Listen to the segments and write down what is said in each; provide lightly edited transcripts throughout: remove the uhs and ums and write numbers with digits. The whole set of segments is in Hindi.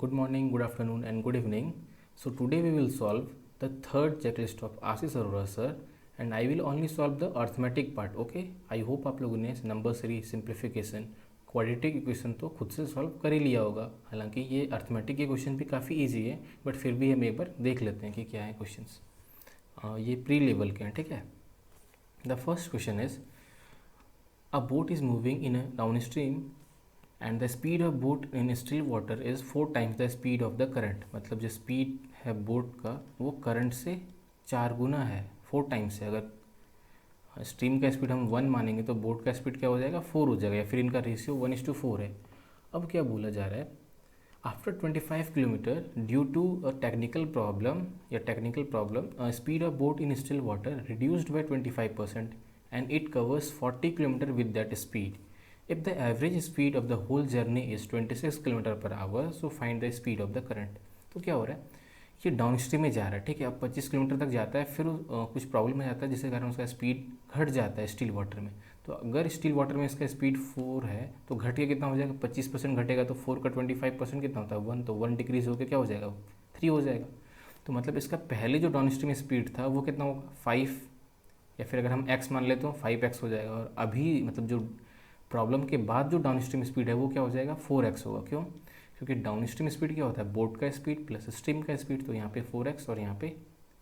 good morning, good afternoon, and good evening. So today we will solve the third checklist of Ashish Arora sir, and I will only solve the arithmetic part. Okay? I hope आप लोगों ने number series simplification quadratic equation तो खुद से सॉल्व कर ही लिया होगा। हालांकि ये अर्थमेटिक के क्वेश्चन भी काफ़ी इजी है, बट फिर भी हम एक बार देख लेते हैं कि क्या है क्वेश्चंस। ये प्री लेवल के हैं, ठीक है। The first question is a boat is moving in a down stream and the speed of boat in still water is 4 times the speed of the current. मतलब जो स्पीड है बोट का वो करंट से 4 गुना है, 4 टाइम्स है। अगर स्ट्रीम का स्पीड हम 1 मानेंगे तो बोट का स्पीड क्या हो जाएगा, 4 हो जाएगा, या फिर इनका रेशियो 1:4 है। अब क्या बोला जा रहा है, after 25 kilometres due to a technical problem speed of boat in still water reduced by 25% and it covers 40 kilometres with that speed. If the average speed of the whole journey is 26 kilometre per our, so find the speed of the current। तो क्या हो रहा है, ये डाउन स्ट्रीम में जा रहा है, ठीक है। अब 25 किलोमीटर तक जाता है, फिर कुछ प्रॉब्लम आ जाता है जिसके कारण उसका स्पीड घट जाता है स्टील वाटर में। तो अगर स्टील वाटर में इसका स्पीड 4 है तो घट के कितना हो जाएगा, 25% घटेगा, तो 4 का 25% कितना होता है 1, तो 1 डिक्रीज होकर क्या हो जाएगा 3 हो जाएगा। तो मतलब इसका पहले जो डाउन स्ट्रीम स्पीड था वो कितना होगा 5, या फिर अगर हम x मान लेते हो 5x हो जाएगा। और अभी मतलब जो प्रॉब्लम के बाद जो डाउन स्ट्रीम स्पीड है वो क्या हो जाएगा 4x होगा। क्यों? क्योंकि डाउन स्ट्रीम स्पीड क्या होता है, बोट का स्पीड प्लस स्ट्रीम का स्पीड। तो यहाँ पे 4x और यहाँ पे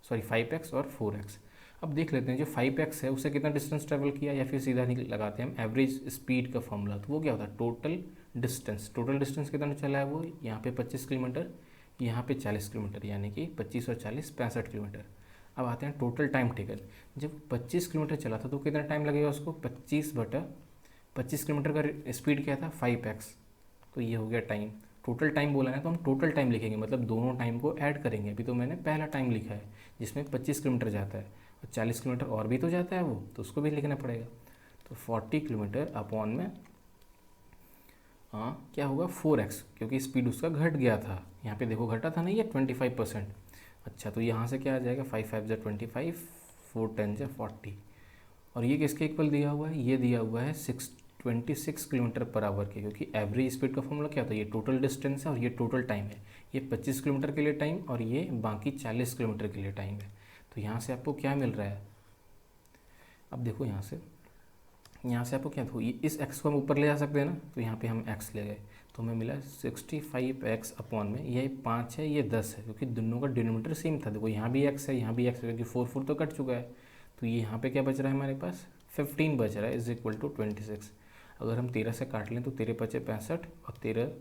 5x और 4x। अब देख लेते हैं जो 5x है उससे कितना डिस्टेंस ट्रेवल किया, या फिर सीधा लगाते हैं हम एवरेज स्पीड का फॉर्मूला। तो वो क्या होता है टोटल डिस्टेंस कितना चला है वो, यहाँ पे 25 किलोमीटर, यहाँ पे 40 किलोमीटर, यानी कि 25 और 40 65 किलोमीटर। अब आते हैं टोटल टाइम टेकन। जब 25 किलोमीटर चला था तो कितना टाइम लगेगा उसको, 25 किलोमीटर का स्पीड क्या था 5x, तो ये हो गया टाइम। टोटल टाइम बोला है तो हम टोटल टाइम लिखेंगे, मतलब दोनों टाइम को ऐड करेंगे। अभी तो मैंने पहला टाइम लिखा है जिसमें 25 किलोमीटर जाता है, और 40 किलोमीटर और भी तो जाता है वो, तो उसको भी लिखना पड़ेगा। तो 40 किलोमीटर अपॉन में क्या होगा 4x, क्योंकि स्पीड उसका घट गया था। यहाँ पे देखो घटा था ना ये 25%। अच्छा, तो यहाँ से क्या आ जाएगा 5 5 जा 25, 4 10 जा 40, और ये किसके इक्वल दिया हुआ है, ये दिया हुआ है 26 किलोमीटर पर आवर के। क्योंकि एवरेज स्पीड का फॉर्मूला क्या होता है, ये टोटल डिस्टेंस है और ये टोटल टाइम है। ये 25 किलोमीटर के लिए टाइम और ये बाकी 40 किलोमीटर के लिए टाइम है। तो यहाँ से आपको क्या मिल रहा है, अब देखो यहाँ से आपको क्या, देखो ये इस x को हम ऊपर ले जा सकते हैं ना, तो यहाँ पे हम x ले गए तो हमें मिला 65x अपॉन में ये 5 है ये 10 है, क्योंकि दोनों का डिनोमीटर सेम था। देखो यहाँ भी x है यहाँ भी x है, क्योंकि 4 तो कट चुका है। तो ये यहाँ पे क्या बच रहा है हमारे पास 15 बच रहा है, इज इक्वल टू 26। अगर हम 13 से काट लें तो 13 पचे 65 और 13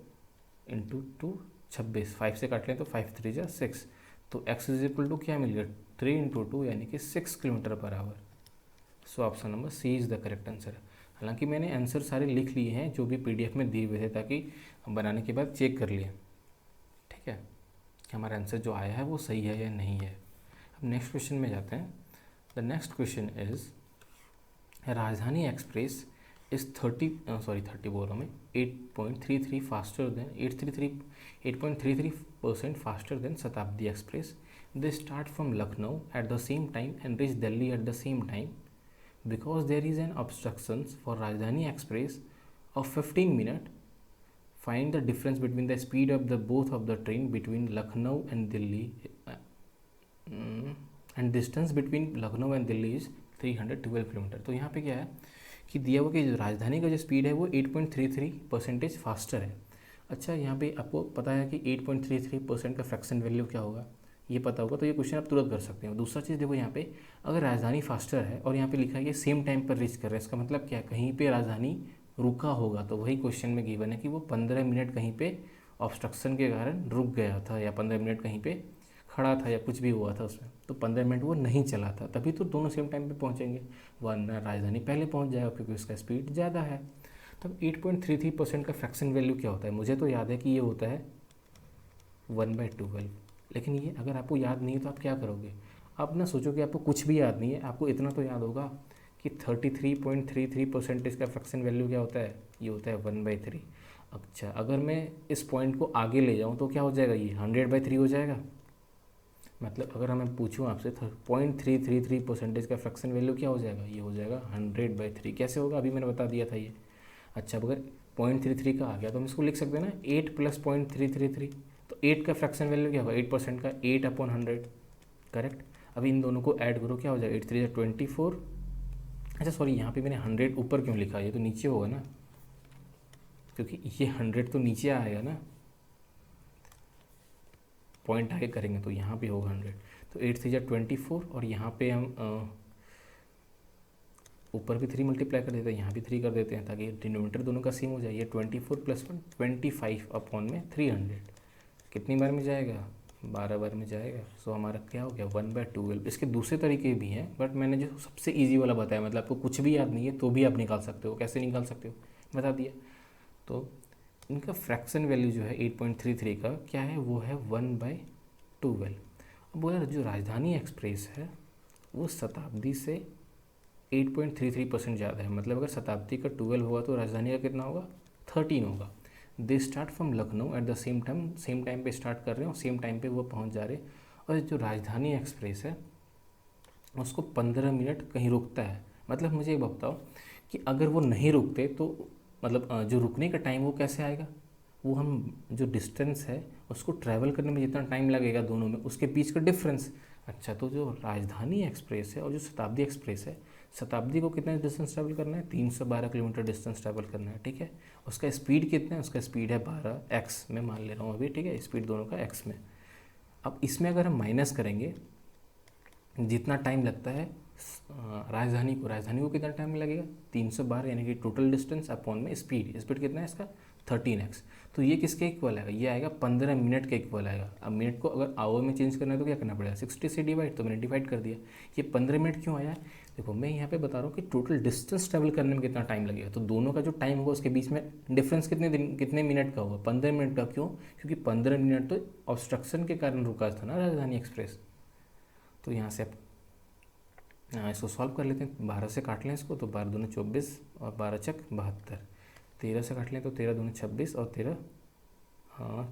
इंटू 2 26, 5 से काट लें तो 5 3 जा 6, तो x इज इक्वल टू क्या मिल गया 3 इंटू 2 यानी कि 6 kilometre per hour. So option number C is the correct answer. हालांकि मैंने आंसर सारे लिख लिए हैं जो भी पीडीएफ में दिए हुए थे, ताकि बनाने के बाद चेक कर लिए, ठीक है, कि हमारा आंसर जो आया है वो सही है या नहीं है। अब नेक्स्ट क्वेश्चन में जाते हैं। द नेक्स्ट क्वेश्चन इज राजधानी एक्सप्रेस इज 30 बोल रहा हूँ मैं, 8.33 फास्टर देन 8.33% फास्टर देन शताब्दी express. They start from Lucknow at the same time and reach Delhi at the same time. Because there is an obstructions for Rajdhani Express of 15 minutes, find the difference between the speed of the both of the train between Lucknow and Delhi, and distance between Lucknow and Delhi is 312 kilometre. तो यहाँ पे क्या है कि दिया हुआ कि जो राजधानी का जो स्पीड है वो 8.33% फास्टर है। अच्छा, यहाँ पे आपको पता है कि 8.33% का फ्रैक्शन वैल्यू क्या होगा, ये पता होगा, तो ये क्वेश्चन आप तुरंत कर सकते हो। दूसरा चीज़ देखो, यहाँ पे अगर राजधानी फास्टर है और यहाँ पे लिखा है कि सेम टाइम पर रीच कर रहा है, इसका मतलब क्या है कहीं पे राजधानी रुका होगा। तो वही क्वेश्चन में गिवन है कि वो 15 मिनट कहीं पे ऑब्स्ट्रक्शन के कारण रुक गया था, या 15 मिनट कहीं पे खड़ा था, या कुछ भी हुआ था उसमें, तो 15 मिनट वो नहीं चला था, तभी तो दोनों सेम टाइम पर पहुँचेंगे, वरना राजधानी पहले पहुँच जाएगा क्योंकि उसका स्पीड ज़्यादा है। तब 8.33% का फ्रैक्शन वैल्यू क्या होता है, मुझे तो याद है कि ये होता है 1/12। लेकिन ये अगर आपको याद नहीं है तो आप क्या करोगे, आप ना सोचो कि आपको कुछ भी याद नहीं है, आपको इतना तो याद होगा कि 33.33% का फ्रैक्शन वैल्यू क्या होता है, ये होता है 1/3। अच्छा, अगर मैं इस पॉइंट को आगे ले जाऊँ तो क्या हो जाएगा, ये 100/3 हो जाएगा। मतलब अगर मैं पूछूँ आपसे 0.333% का फ्रैक्शन वैल्यू क्या हो जाएगा, ये हो जाएगा 100/3। कैसे होगा, अभी मैंने बता दिया था ये। अच्छा, अगर 0.33 का आ गया तो हम इसको लिख सकते हैं ना 8 + 0.333, तो 8 का फ्रैक्शन वैल्यू क्या होगा, 8% का 8/100, करेक्ट। अब इन दोनों को ऐड करो, क्या हो जाएगा, 8 3 24। अच्छा सॉरी, यहाँ पे मैंने 100 ऊपर क्यों लिखा, ये तो नीचे होगा ना, क्योंकि ये 100 तो नीचे आएगा ना, पॉइंट आगे करेंगे तो यहाँ पे होगा 100। तो 8 3 24 और यहाँ पे हम ऊपर भी 3 मल्टीप्लाई कर देते हैं, यहाँ भी 3 कर देते हैं ताकि डिनोमिनेटर दोनों का सेम हो जाए। ये 24 + 1 25/300 कितनी बार में जाएगा, 12 बार में जाएगा। सो हमारा क्या हो गया, 1/12। इसके दूसरे तरीके भी हैं, बट मैंने जो सबसे ईजी वाला बताया, मतलब आपको कुछ भी याद नहीं है तो भी आप निकाल सकते हो। कैसे निकाल सकते हो बता दिया। तो इनका फ्रैक्शन वैल्यू जो है 8.33 का क्या है, वो है 1/12। अब बोला जो राजधानी एक्सप्रेस है वो शताब्दी से 8.33% ज़्यादा है, मतलब अगर शताब्दी का 12 होगा तो राजधानी का कितना होगा, 13 होगा। दे start from Lucknow at the same time पे स्टार्ट कर रहे हैं और सेम टाइम पे वो पहुंच जा रहे हैं। और जो राजधानी एक्सप्रेस है उसको 15 मिनट कहीं रुकता है। मतलब मुझे एक बताओ कि अगर वो नहीं रुकते तो मतलब जो रुकने का टाइम वो कैसे आएगा, वो हम जो डिस्टेंस है उसको ट्रैवल करने में जितना टाइम लगेगा दोनों में उसके बीच का डिफरेंस। अच्छा, तो जो राजधानी एक्सप्रेस है और जो शताब्दी एक्सप्रेस है, शताब्दी को कितना डिस्टेंस ट्रैवल करना है, 312 किलोमीटर डिस्टेंस ट्रैवल करना है, ठीक है। उसका स्पीड कितना है, उसका स्पीड है 12x में मान ले रहा हूँ अभी, ठीक है, स्पीड दोनों का x में। अब इसमें अगर हम माइनस करेंगे जितना टाइम लगता है राजधानी को कितना टाइम लगेगा, 312, यानी कि टोटल डिस्टेंस अपॉन में स्पीड कितना है इसका, 13x। तो ये किसके इक्वल आएगा, ये आएगा 15 मिनट के इक्वल आएगा। अब मिनट को अगर आवर में चेंज करना है तो क्या करना पड़ेगा, 60 से डिवाइड, तो मैंने डिवाइड कर दिया। ये 15 मिनट क्यों आया है, देखो मैं यहाँ पे बता रहा हूँ कि टोटल डिस्टेंस ट्रैवल करने में कितना टाइम लगेगा, तो दोनों का जो टाइम होगा उसके बीच में डिफरेंस कितने मिनट का होगा, 15 मिनट का। क्यों, क्योंकि 15 मिनट तो ऑब्स्ट्रक्शन के कारण रुका था ना राजधानी एक्सप्रेस। तो यहाँ से इसको सॉल्व कर लेते हैं, 12 से काट लें इसको, तो 12 दूनी 24 और 12 चक 72, 13 से काट लें तो 13 दूनी 26 और 13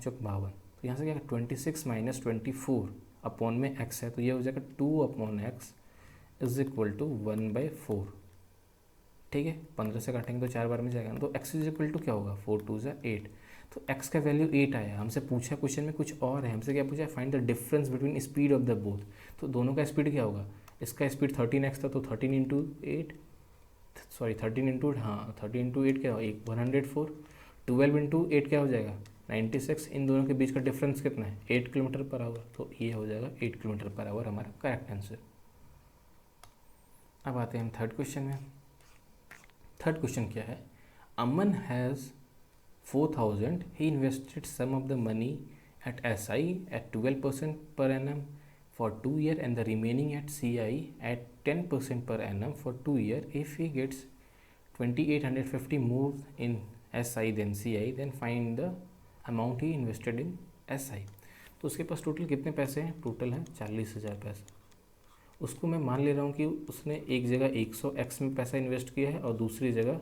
चक 52। तो यहाँ से क्या 26 - 24 अपॉन में x है, तो ये हो जाएगा 2/x इज इक्वल टू 1/4, ठीक है। 15 से काटेंगे तो 4 बार में जाएगा ना, तो x इज इक्वल टू क्या होगा, 4 2 = 8। तो x का वैल्यू 8 आया। हमसे पूछा क्वेश्चन में कुछ और है, हमसे क्या पूछा है, find the difference between speed of the both. तो दोनों का स्पीड क्या होगा, इसका स्पीड 13x था तो 13 × 8 सॉरी 13 × हाँ 13 × 8 क्या होगा, 104। 12 × 8 क्या हो जाएगा, 96। इन दोनों के बीच का डिफरेंस कितना है, 8 km/h। तो ये हो जाएगा 8 km/h हमारा करेक्ट आंसर। अब आते हैं हम थर्ड क्वेश्चन में। थर्ड क्वेश्चन क्या है, Aman has 4000, he invested some of the money at SI at 12% per annum for 2 years and the remaining at CI at 10% per annum for 2 years. If he gets 2850 more in SI than CI, then find the amount he invested in SI. तो उसके पास टोटल कितने पैसे हैं, टोटल है 40,000 पैसे। उसको मैं मान ले रहा हूँ कि उसने एक जगह 100x में पैसा इन्वेस्ट किया है और दूसरी जगह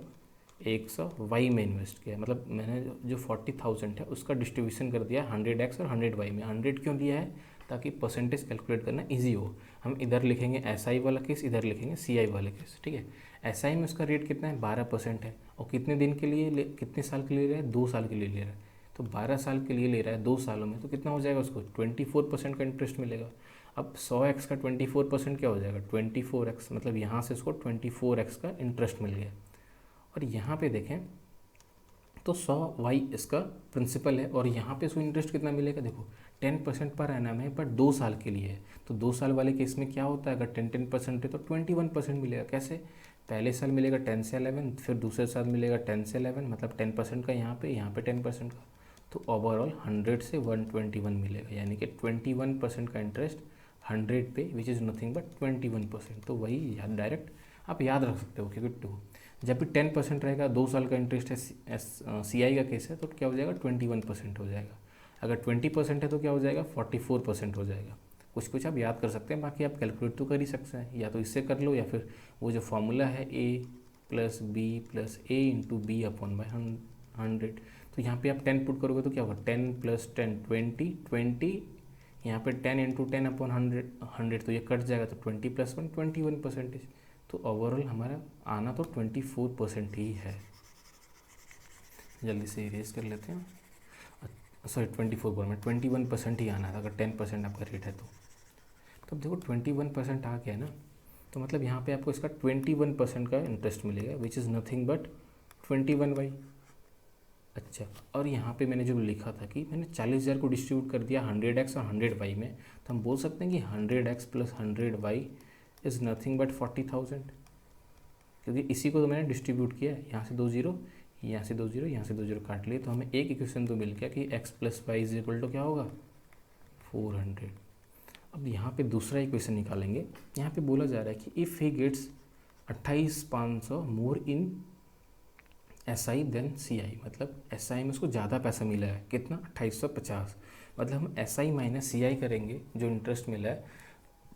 100y में इन्वेस्ट किया है। मतलब मैंने जो 40,000 है उसका डिस्ट्रीब्यूशन कर दिया 100x और 100y में। 100 क्यों लिया है, ताकि परसेंटेज कैलकुलेट करना इजी हो। हम इधर लिखेंगे SI वाला केस, इधर लिखेंगे CI वाला केस, ठीक है। SI में उसका रेट कितना है, 12% है, और कितने दिन के लिए कितने साल के लिए ले रहा है, 2 साल के लिए ले रहा है। तो 12 साल के लिए ले रहा है 2 सालों में, तो कितना हो जाएगा, उसको 24% का इंटरेस्ट मिलेगा। अब 100x का 24% क्या हो जाएगा, 24x, मतलब यहाँ से उसको 24x का इंटरेस्ट मिल गया। और यहाँ पे देखें तो 100y इसका प्रिंसिपल है और यहाँ पे उसको इंटरेस्ट कितना मिलेगा, देखो 10% पर एनम है, बट 2 साल के लिए है। तो 2 साल वाले केस में क्या होता है, अगर 10% है तो 21% मिलेगा। कैसे, पहले साल मिलेगा 10 से 11, फिर दूसरे साल मिलेगा 10 से 11, मतलब 10% का यहाँ पे 10% का। तो ओवरऑल 100 से 121 मिलेगा, यानी कि 21% का इंटरेस्ट 100 पे, विच इज़ नथिंग बट 21%। तो वही डायरेक्ट आप याद रख सकते हो क्योंकि 2 जब भी 10% रहेगा, 2 साल का इंटरेस्ट है, CI का केस है, तो क्या हो जाएगा 21% हो जाएगा। अगर 20% है तो क्या हो जाएगा 44% हो जाएगा। कुछ कुछ आप याद कर सकते हैं, बाकी आप कैलकुलेट तो कर ही सकते हैं, या तो इससे कर लो या फिर वो जो फॉर्मूला है A + B + A × B/100। तो यहाँ पे आप 10 पुट करोगे तो क्या होगा, 10 + 10 20, यहाँ पे 10 × 10/100, तो ये कट जाएगा, तो 20 + 1 21%। तो ओवरऑल हमारा आना तो 24% ही है। जल्दी से इरेज कर लेते हैं। सॉरी 24 बोल मैं 21% ही आना था अगर 10% आपका रेट है तो अब देखो 21% आ गया ना, तो मतलब यहाँ पे आपको इसका 21% का इंटरेस्ट मिलेगा विच इज़ नथिंग बट 21y। अच्छा, और यहाँ पे मैंने जो लिखा था कि मैंने 40,000 को डिस्ट्रीब्यूट कर दिया 100x और 100y में, तो हम बोल सकते हैं कि 100x plus 100y is nothing but 40,000, क्योंकि इसी को तो मैंने डिस्ट्रीब्यूट किया है। यहाँ से 2 जीरो, यहाँ से 2 जीरो, यहाँ से 2 जीरो काट लिए, तो हमें एक इक्वेशन तो मिल गया कि x plus y is equal to क्या होगा 400। अब यहाँ पे दूसरा इक्वेशन निकालेंगे। यहाँ पे बोला जा रहा है कि if he gets 28,500 more in SI then CI, मतलब SI में उसको ज़्यादा पैसा मिला है, कितना 2850, मतलब हम SI माइनस CI करेंगे जो इंटरेस्ट मिला है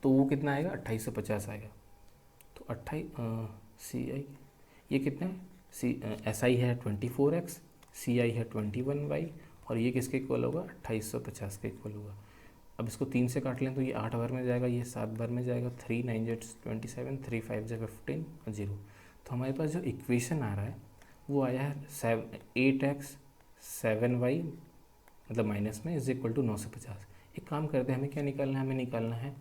तो वो कितना आएगा 2850 आएगा। तो 28 CI ये कितना है, SI है 24x, CI है 21y, और ये किसके इक्वल होगा 2850 के इक्वल होगा। अब इसको 3 से काट लें तो ये 8 बार में जाएगा, ये 7 बार में जाएगा, 3 9 27, 3 5 15 और 0। तो हमारे पास जो इक्वेशन आ रहा है वो आया है 8x 7y मतलब माइनस में इज इक्वल टू 950। एक काम करते हैं, हमें क्या निकालना है, हमें निकालना है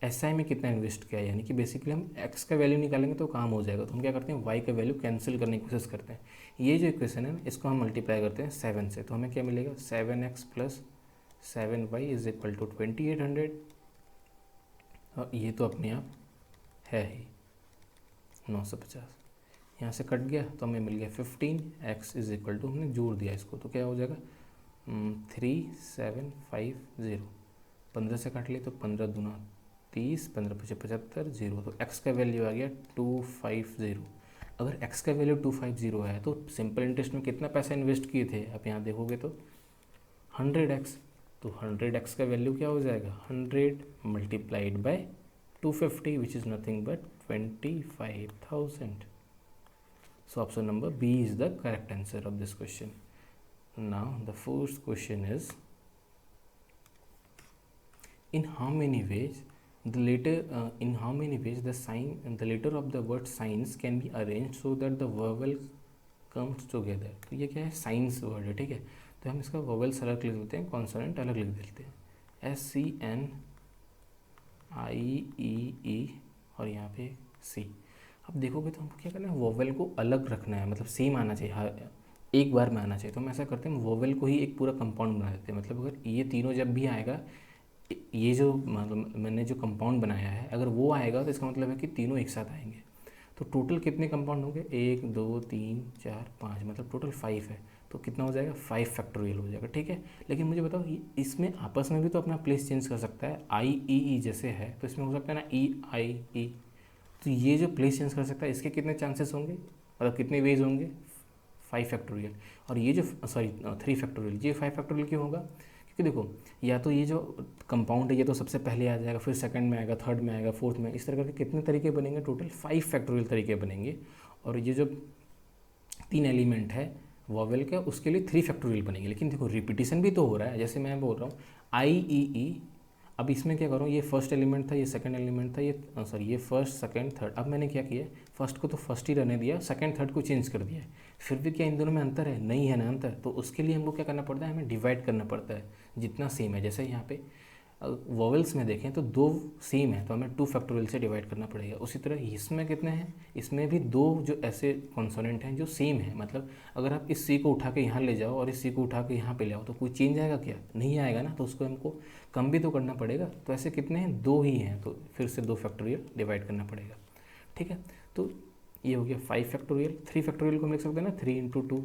SI में कितना इन्वेस्ट किया है, यानी कि बेसिकली हम x का वैल्यू निकालेंगे तो काम हो जाएगा। तो हम क्या करते हैं y का वैल्यू कैंसिल करने की कोशिश करते हैं। ये जो इक्वेशन है इसको हम मल्टीप्लाई करते हैं 7 से, तो हमें क्या मिलेगा 7x plus 7y is equal to 2800, और ये तो अपने आप है ही 950। यहाँ से कट गया तो हमें मिल गया 15x इज इक्वल टू, हमने जोड़ दिया इसको तो क्या हो जाएगा 3750। 15 से काट लिए तो 15 दूना 30, 15 पचे 75, 0, तो x का वैल्यू आ गया 250। अगर x का वैल्यू 250 है तो सिंपल इंटरेस्ट में कितना पैसा इन्वेस्ट किए थे, आप यहाँ देखोगे तो 100x, तो 100x का वैल्यू क्या हो जाएगा 100 multiplied by 250 which is nothing but 25,000। So option number B is the correct answer of this question. Now the first question is, in how many ways the letter of the word signs can be arranged so that the vowel comes together। तो ये क्या है, साइंस वर्ड है, ठीक है, तो हम इसका वोवेल्स अलग लिख देते हैं, कॉन्सोनेंट अलग लिख देते हैं, SCNIEE और यहाँ पे C। अब देखोगे तो हमको क्या करना है, वोवेल को अलग रखना है, मतलब सेम आना चाहिए, हर एक बार में आना चाहिए। तो हम ऐसा करते हैं, वोवेल को ही एक पूरा कंपाउंड बना देते हैं, मतलब अगर ये तीनों जब भी आएगा, ये जो मतलब मैंने जो कंपाउंड बनाया है अगर वो आएगा तो इसका मतलब है कि तीनों एक साथ आएंगे। तो टोटल कितने कंपाउंड होंगे, 1 2 3 4 5, मतलब टोटल 5 है, तो कितना हो जाएगा 5 फैक्टोरियल हो जाएगा, ठीक है। लेकिन मुझे बताओ इसमें आपस में भी तो अपना प्लेस चेंज कर सकता है, IEE जैसे है तो इसमें हो सकता है ना EIE, तो ये जो प्लेस चेंज कर सकता है इसके कितने चांसेस होंगे, मतलब कितने वेज होंगे 5 फैक्टोरियल, और ये जो 3 फैक्टोरियल, ये 5 फैक्टोरियल क्यों होगा, क्योंकि देखो या तो ये जो कंपाउंड है ये तो सबसे पहले आ जाएगा, फिर सेकंड में आएगा, थर्ड में आएगा, फोर्थ में, इस तरह करके कितने तरीके बनेंगे, टोटल 5 फैक्टोरियल तरीके बनेंगे। और ये जो 3 एलिमेंट है वॉवेल का उसके लिए 3 फैक्टोरियल बनेंगे। लेकिन देखो रिपीटिशन भी तो हो रहा है, जैसे मैं बोल रहा हूँ IEE, अब इसमें क्या करूँ, ये फर्स्ट एलिमेंट था, ये सेकंड एलिमेंट था, ये सॉरी ये फर्स्ट सेकंड थर्ड, अब मैंने क्या किया फर्स्ट को तो फर्स्ट ही रहने दिया, सेकंड थर्ड को चेंज कर दिया है, फिर भी क्या इन दोनों में अंतर है, नहीं है ना अंतर, तो उसके लिए हमको क्या करना पड़ता है, हमें डिवाइड करना पड़ता है जितना सेम है। जैसे यहाँ पे वॉवेल्स में देखें तो 2 सेम है तो हमें 2 फैक्टोरियल से डिवाइड करना पड़ेगा। उसी तरह इसमें कितने हैं, इसमें भी 2 जो ऐसे कॉन्सोनेंट हैं जो सेम है, मतलब अगर आप इस C को उठा के यहाँ ले जाओ और इस C को उठा के यहाँ पे ले आओ तो कोई चेंज आएगा क्या, नहीं आएगा ना, तो उसको हमको कम भी तो करना पड़ेगा। तो ऐसे कितने हैं, 2 ही हैं, तो फिर से 2 फैक्टोरियल डिवाइड करना पड़ेगा, ठीक है। तो ये हो गया 5 फैक्टोरियल। 3 फैक्टोरियल को हम लिख सकते हैं ना 3 × 2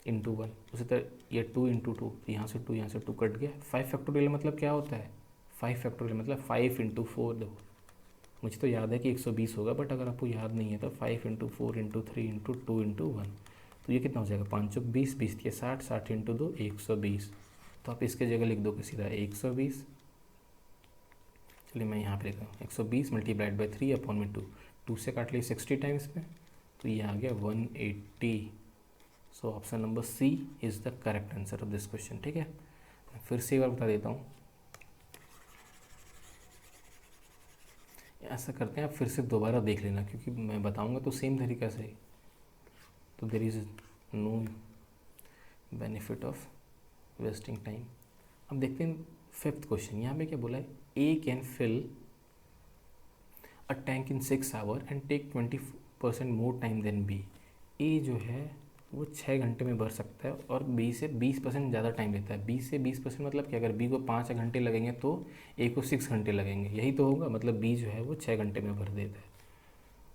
× 1, उसी तरह ये 2 × 2, यहाँ से 2 यहाँ से 2 कट गया। 5 फैक्टोरियल मतलब क्या होता है, 5 फैक्टोरियल मतलब 5 × 4, देखो मुझे तो याद है कि 120 होगा, बट अगर आपको याद नहीं है तो 5 × 4 × 3 × 2 × 1, तो ये कितना हो जाएगा 5 × 20, 20 के 60, 60 × 2 120, तो आप इसके जगह लिख दो कि सीधा 120। चलिए मैं यहाँ पे लिख रहा हूँ 120 मल्टीप्लाइड बाई 3 अपॉन में 2, 2 से काट लिए 60 टाइम्स में, तो ये आ गया 180। सो option number C is the correct answer of this question, ठीक है। मैं फिर से एक बार बता देता हूँ, ऐसा करते हैं आप फिर से दोबारा देख लेना, क्योंकि मैं बताऊँगा तो सेम तरीक़ा से, तो there is no benefit of wasting time. अब देखते हैं फिफ्थ क्वेश्चन। यहाँ पे क्या बोला है, A can fill a tank in 6 hour and take 20% more time then B. A जो है वो 6 घंटे में भर सकता है और बी से 20% ज़्यादा टाइम लेता है। बी से 20% मतलब क्या, अगर बी को 5 घंटे लगेंगे तो ए को 6 घंटे लगेंगे, यही तो होगा। मतलब बी जो है वो 6 घंटे में भर देता है।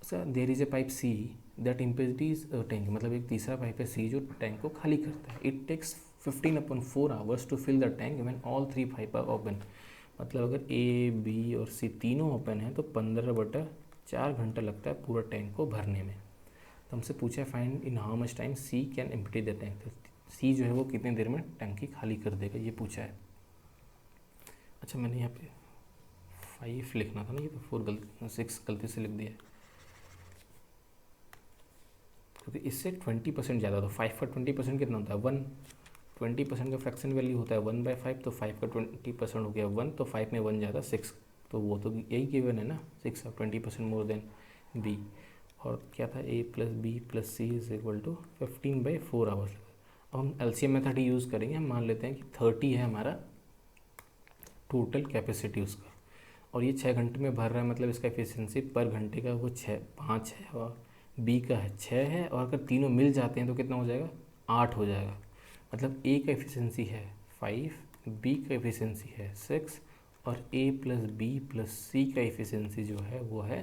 अच्छा, there is a pipe C that impedes tank, मतलब एक तीसरा पाइप है सी जो टैंक को खाली करता है। It takes 15/4 hours to fill the tank when all 3 pipe are open. मतलब अगर ए बी और सी तीनों ओपन है तो 15/4 घंटा लगता है पूरा टैंक को भरने में। तो हमसे पूछा है find in how much time C can empty the tank. तो सी जो है वो कितनी देर में टंकी खाली कर देगा, ये पूछा है। अच्छा, मैंने यहाँ पे 5 लिखना था ना, ये तो 6 गलती से लिख दिया है, क्योंकि इससे 20% ज़्यादा। तो 5 का 20% कितना होता है 1। 20% का फ्रैक्शन वैल्यू होता है 1/5, तो 5 का 20% हो गया 1, तो 5 में 1 ज़्यादा 6, तो वो तो यही गिवन है ना, 6 और 20% मोर देन बी। और क्या था, a plus B plus C is equal to 15/4 hours. अब हम एलसीएम मेथड ही यूज़ करेंगे। हम मान लेते हैं कि 30 है हमारा टोटल कैपेसिटी उसका, और ये 6 घंटे में भर रहा है, मतलब इसका एफिशिएंसी पर घंटे का वो 5 है, और बी का है 6 है, और अगर तीनों मिल जाते हैं तो कितना हो जाएगा, 8 हो जाएगा। मतलब ए का एफिशिएंसी है 5, बी का एफिशिएंसी है 6, और ए प्लस बी प्लस सी का एफिशिएंसी जो है वो है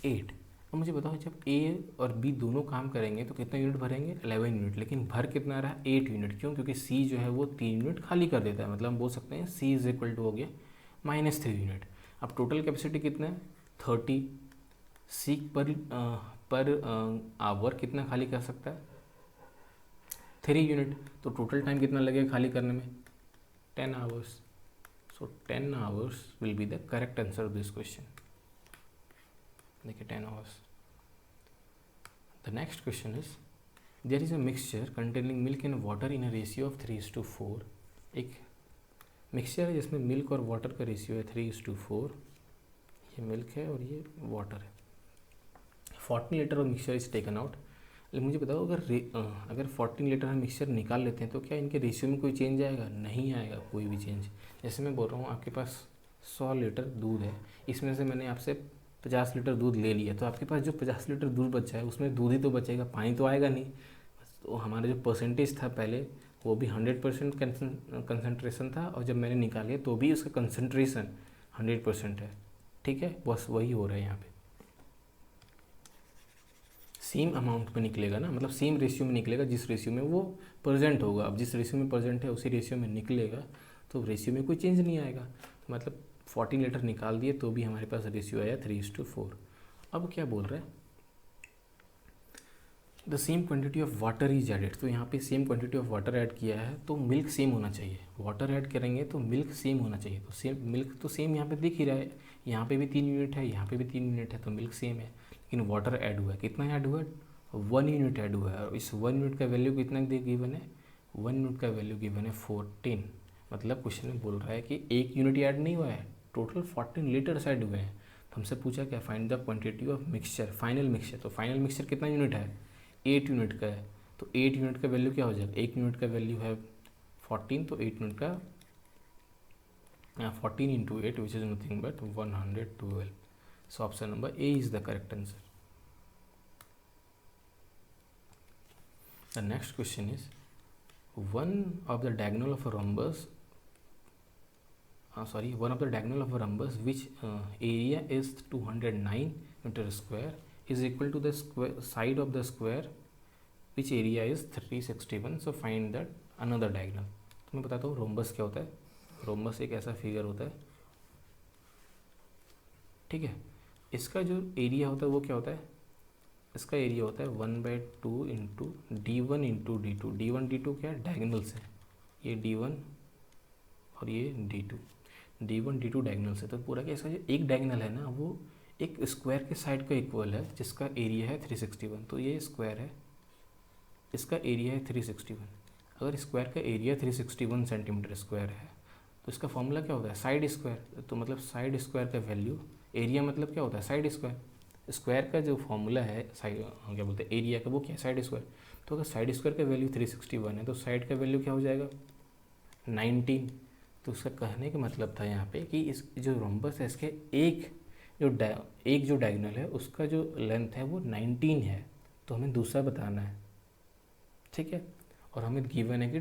8। अब मुझे बताओ, जब ए और बी दोनों काम करेंगे तो कितना यूनिट भरेंगे, 11 यूनिट, लेकिन भर कितना रहा, 8 यूनिट। क्यों, क्योंकि सी जो है वो 3 यूनिट खाली कर देता है। मतलब हम बोल सकते हैं सी इज इक्वल टू हो गया -3 यूनिट। अब टोटल कैपेसिटी कितना है 30, सी पर आवर कितना खाली कर सकता है 3 यूनिट, तो टोटल टाइम कितना लगेगा खाली करने में 10 hours. So 10 hours will be the correct answer of this question. देखिए 10 hours. The next question is there is a mixture containing milk and water in a ratio of 3:4। एक मिक्सचर है जिसमें मिल्क और वाटर का रेशियो है 3:4। ये मिल्क है और ये वाटर है। 14 litre of mixture is taken out. मुझे बताओ, अगर 14 लीटर हम मिक्सचर निकाल लेते हैं तो क्या इनके रेशियो में कोई चेंज आएगा, नहीं आएगा कोई भी चेंज। जैसे मैं बोल रहा हूँ आपके पास 100 लीटर दूध है, इसमें से मैंने आपसे 50 लीटर दूध ले लिया, तो आपके पास जो 50 लीटर दूध बचा है उसमें दूध ही तो बचेगा, पानी तो आएगा नहीं। तो हमारा जो परसेंटेज था पहले वो भी 100% कंसनट्रेशन था, और जब मैंने निकाले तो भी उसका कंसनट्रेशन 100% है। ठीक है, बस वही हो रहा है यहाँ पे, सेम अमाउंट में निकलेगा ना, मतलब सेम रेशियो में निकलेगा जिस रेशियो में वो प्रेजेंट होगा। अब जिस रेशियो में प्रेजेंट है उसी रेशियो में निकलेगा, तो रेशियो में कोई चेंज नहीं आएगा। तो मतलब 14 लीटर निकाल दिए तो भी हमारे पास रेशियो आया 3:4। अब क्या बोल रहे हैं, the same quantity of water is added. तो यहाँ पे same quantity of water add किया है तो मिल्क सेम होना चाहिए। वाटर ऐड करेंगे तो मिल्क सेम होना चाहिए, तो सेम मिल्क तो सेम यहाँ पे दिख ही रहा है। यहाँ पे भी 3 यूनिट है, यहाँ पे भी 3 यूनिट है, तो मिल्क सेम है। लेकिन वाटर ऐड हुआ है, कितना ऐड हुआ है 1 यूनिट ऐड हुआ है, और इस 1 यूनिट का वैल्यू कितना गिवन है, 1 यूनिट का वैल्यू गिवन है 14। मतलब क्वेश्चन में बोल रहा है कि 1 यूनिट ऐड नहीं हुआ है, टोटल 14 लीटर्स ऐड हुए हैं। तो हमसे पूछा क्या, find the quantity of mixture, final mixture. तो फाइनल मिक्सचर कितना यूनिट है, 8 यूनिट का है, तो 8 यूनिट का वैल्यू क्या हो जाएगा, 1 यूनिट का वैल्यू है 14, तो 8 यूनिट का 14 into 8 which is nothing but 112. So option number A is the correct answer. The next question is one of the diagonal of a rhombus which area is 209 meter square is equal to the side of the square which area is 361. So find that another diagonal. तो मैं बताता हूँ रोम्बस क्या होता है। रोम्बस एक ऐसा फिगर होता है, ठीक है। इसका जो एरिया होता है वो क्या होता है, इसका एरिया होता है 1/2 into D1 into D2। D1 D2 क्या है, डायगनल्स है, ये D1 और ये D2, D1 D2 डायगनल्स है। तो पूरा क्या, इसका जो एक डायगनल है ना वो एक स्क्वायर के साइड का इक्वल है जिसका एरिया है 361। तो ये स्क्वायर है, इसका एरिया है 361। अगर स्क्वायर का एरिया 361 सेंटीमीटर स्क्वायर है तो इसका फॉर्मूला क्या होता है, साइड स्क्वायर। तो मतलब साइड स्क्वायर का वैल्यू, एरिया मतलब क्या होता है, साइड स्क्वायर। स्क्वायर का जो फॉर्मूला है साइड क्या बोलते हैं एरिया का, वो क्या है, साइड स्क्वायर। तो अगर साइड स्क्वायर का वैल्यू 361 है तो साइड का वैल्यू क्या हो जाएगा 19। तो उसका कहने का मतलब था यहाँ पे कि इस जो रोम्बस है इसके एक जो डायगोनल है उसका जो लेंथ है वो 19 है, तो हमें दूसरा बताना है, ठीक है। और हमें गिवन है कि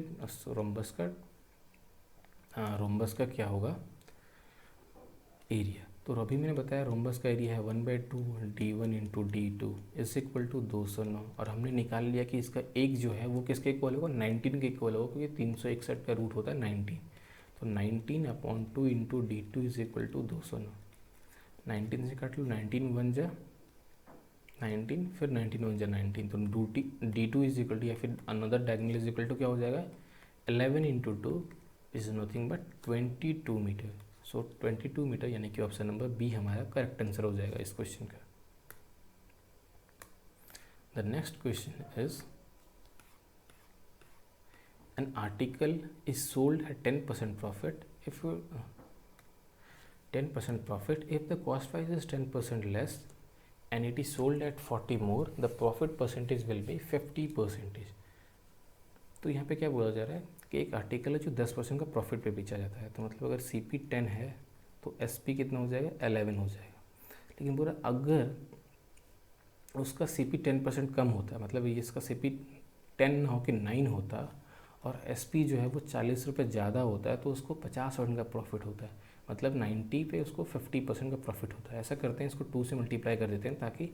रोम्बस का क्या होगा एरिया। तो अभी मैंने बताया रोम्बस का एरिया है 1/2 d1 into D2 is equal to 209, और हमने निकाल लिया कि इसका एक जो है वो किसके इक्वल होगा 19 के इक्वल होगा, क्योंकि 361 का रूट होता है 19। तो 19/2 into D2 is equal to 209। 19 से काट लो, 19 1 जा 19, फिर 19 1 जा 19, तो D2 इज इक्वल टू या फिर another diagonal is equal to क्या हो जाएगा 11 into 2 is nothing but 22 metre. So 22 metre, यानी कि ऑप्शन नंबर बी हमारा करेक्ट आंसर हो जाएगा इस क्वेश्चन का। The next question is an article is sold at 10% profit if 10% profit if the cost price is 10% less and it is sold at 40 more, the profit percentage will be 50%। तो यहाँ पे क्या बोला जा रहा है कि एक आर्टिकल है जो 10% का प्रॉफिट पे बेचा जाता है, तो मतलब अगर CP 10 है तो SP कितना हो जाएगा 11 हो जाएगा। लेकिन बोला अगर उसका CP 10% कम होता है, मतलब ये इसका CP 10 ना हो कि 9 होता और SP जो है वो 40 रुपये ज़्यादा होता है, तो उसको 50% का प्रॉफिट होता है, मतलब 90 पे उसको 50% का प्रॉफिट होता है। ऐसा करते हैं, इसको 2 से मल्टीप्लाई कर देते हैं ताकि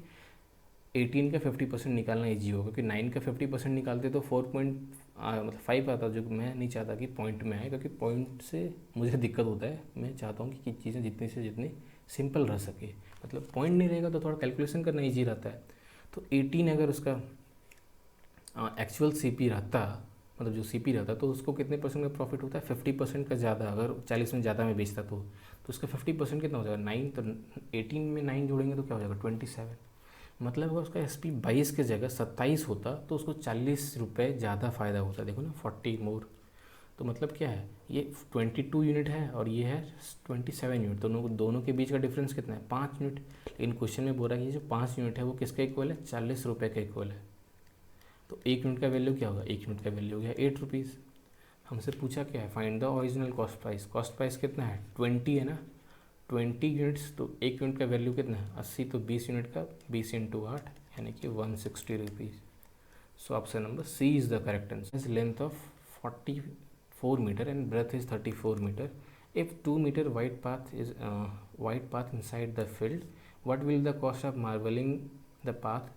18 का 50% निकालना ईजी होगा, क्योंकि 9 का 50% निकालते तो 4.5 आता, जो मैं नहीं चाहता कि पॉइंट में आए, क्योंकि पॉइंट से मुझे दिक्कत होता है। मैं चाहता हूँ कि चीज़ें जितनी से जितनी सिंपल रह सके, मतलब पॉइंट नहीं रहेगा तो थोड़ा कैलकुलेशन करना ईजी रहता है। तो 18 अगर उसका एक्चुअल CP रहता, मतलब जो CP रहता, तो उसको कितने परसेंट का प्रॉफिट होता है 50% का ज़्यादा, अगर 40 में ज़्यादा में बेचता तो उसका 50% कितना हो जाएगा 9, तो 18 में 9 जोड़ेंगे तो क्या हो जाएगा 27। मतलब अगर उसका SP 22 की जगह 27 होता तो उसको 40 रुपये ज़्यादा फ़ायदा होता। देखो ना 40 मोर, तो मतलब क्या है ये 22 यूनिट है और ये है 27 यूनिट, दोनों के बीच का डिफरेंस कितना है 5 यूनिट। लेकिन क्वेश्चन में बोल रहा है कि जो 5 यूनिट है वो किसका इक्वल है 40 रुपये का इक्वल है। तो 1 यूनिट का वैल्यू क्या होगा 1 यूनिट का वैल्यू हो गया 8 रुपीज़। हमसे पूछा क्या है find the original cost price. Cost price कितना है 20 है ना, 20 यूनिट्स, तो 1 यूनिट का वैल्यू कितना है 80, तो 20 यूनिट का 20 इंटू 8 यानी कि 160 rupees. So option number C is the correct answer. Is length of 44 metre and breadth is 34 metre. If 2 metre wide path inside the field, what will the cost of marbling the path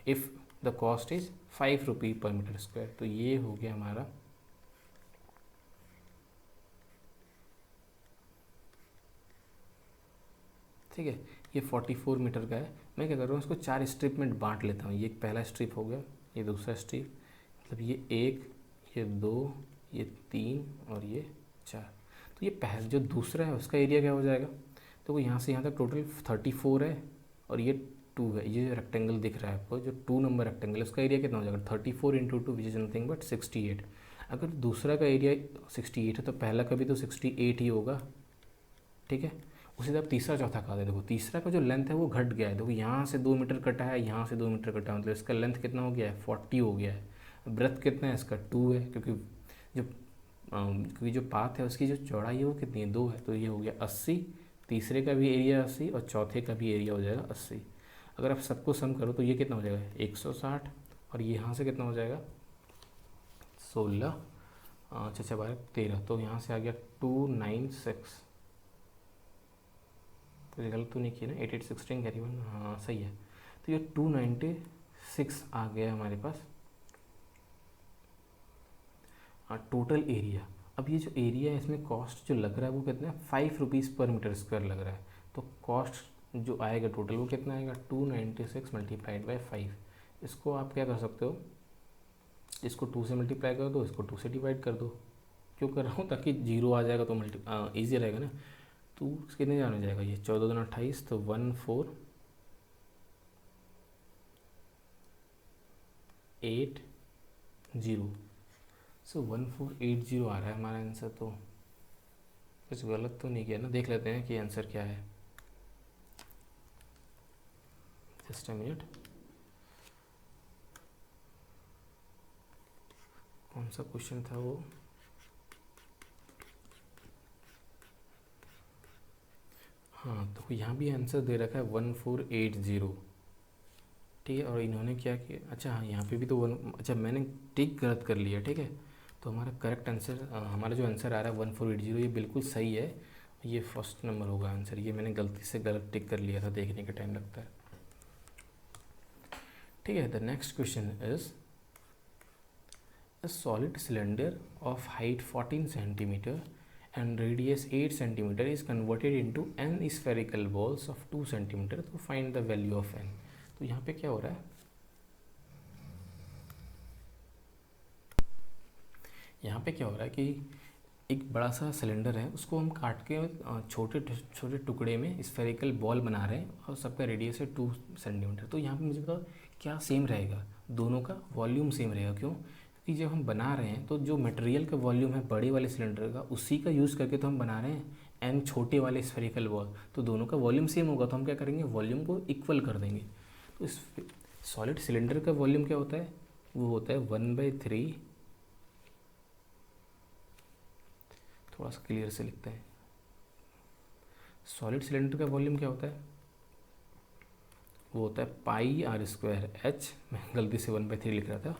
if the cost is 5 रुपी पर मीटर स्क्वायर। तो ये हो गया हमारा ठीक है, ये 44 मीटर का है। मैं क्या कर रहा हूँ इसको 4 स्ट्रिप में बांट लेता हूँ। ये एक पहला स्ट्रिप हो गया, ये दूसरा स्ट्रिप, मतलब ये 1, ये 2, ये 3 और ये 4। तो ये पहला जो दूसरा है उसका एरिया क्या हो जाएगा, तो यहाँ से यहाँ तक टोटल 34 है और ये 2 है। ये जो रेक्टेंगल दिख रहा है आपको, जो 2 नंबर रेक्टेंगल है उसका एरिया कितना हो जाएगा 34 into 2 which is nothing but 68। अगर दूसरा का एरिया 68 है तो पहला का भी तो 68 ही होगा, ठीक है। उसी तरह तीसरा चौथा कहा है, देखो तीसरा का जो लेंथ है वो घट गया है। देखो यहाँ से 2 मीटर कटा है, यहाँ से 2 मीटर कटा है, मतलब इसका लेंथ कितना हो गया है 40 हो गया है। ब्रेथ कितना है इसका 2 है, क्योंकि जो पाथ है उसकी जो चौड़ाई है वो कितनी है 2 है, तो ये हो गया 80। तीसरे का भी एरिया 80 और चौथे का भी एरिया हो जाएगा 80। अगर आप सबको सम करो तो ये कितना हो जाएगा 160, और ये यहाँ से कितना हो जाएगा 16 अच्छा 12 13, तो यहाँ से आ गया 296। तो ये गलत तो नहीं किया ना, 88 16 कैरी 1, हाँ सही है। तो ये 296 आ गया हमारे पास टोटल एरिया। अब ये जो एरिया है इसमें कॉस्ट जो लग रहा है वो कितना है 5 रुपीज़ पर मीटर स्क्वायर लग रहा है। तो कॉस्ट जो आएगा टोटल वो कितना आएगा 296 मल्टीप्लाइड बाई 5। इसको आप क्या कर सकते हो, इसको 2 से मल्टीप्लाई कर दो, इसको 2 से डिवाइड कर दो। क्यों कर रहा हूँ, ताकि 0 आ जाएगा तो ईजी रहेगा ना। तो कितने जाने जाएगा ये 14 दूना 28, तो 1480। सो 1480 आ रहा है हमारा आंसर। तो कुछ गलत तो नहीं किया ना, देख लेते हैं कि आंसर क्या है। Just a minute. कौन सा क्वेश्चन था वो? हाँ, तो यहाँ भी आंसर दे रखा है 1480, ठीक है। और इन्होंने क्या किया, अच्छा हाँ यहाँ पे भी तो अच्छा मैंने टिक गलत कर लिया, ठीक है। तो हमारा करेक्ट आंसर, हमारा जो आंसर आ रहा है 1480, ये बिल्कुल सही है। ये फर्स्ट नंबर होगा आंसर, ये मैंने गलती से गलत टिक कर लिया था, देखने का टाइम लगता है, ठीक है। The next question is a solid cylinder of height 14 centimeter and radius 8 centimeter is converted into n spherical balls of 2 centimeter, to find the value of n। तो यहाँ पे क्या हो रहा है, यहाँ पे क्या हो रहा है कि एक बड़ा सा सिलेंडर है, उसको हम काट के छोटे छोटे टुकड़े में स्फेरिकल बॉल बना रहे हैं और सबका रेडियस है 2 सेंटीमीटर। तो यहाँ पे मुझे कहा क्या सेम रहेगा, दोनों का वॉल्यूम सेम रहेगा। क्यों? क्योंकि जब हम बना रहे हैं तो जो मटेरियल का वॉल्यूम है बड़े वाले सिलेंडर का, उसी का यूज़ करके तो हम बना रहे हैं एन छोटे वाले स्फेरिकल बॉल, तो दोनों का वॉल्यूम सेम होगा। तो हम क्या करेंगे, वॉल्यूम को इक्वल कर देंगे। तो इस सॉलिड सिलेंडर का वॉल्यूम क्या होता है, वो होता है 1/3, थोड़ा सा क्लियर से लिखते हैं। सॉलिड सिलेंडर का वॉल्यूम क्या होता है, वो होता है πr²h, मैं गलती से 1/3 लिख रहा था,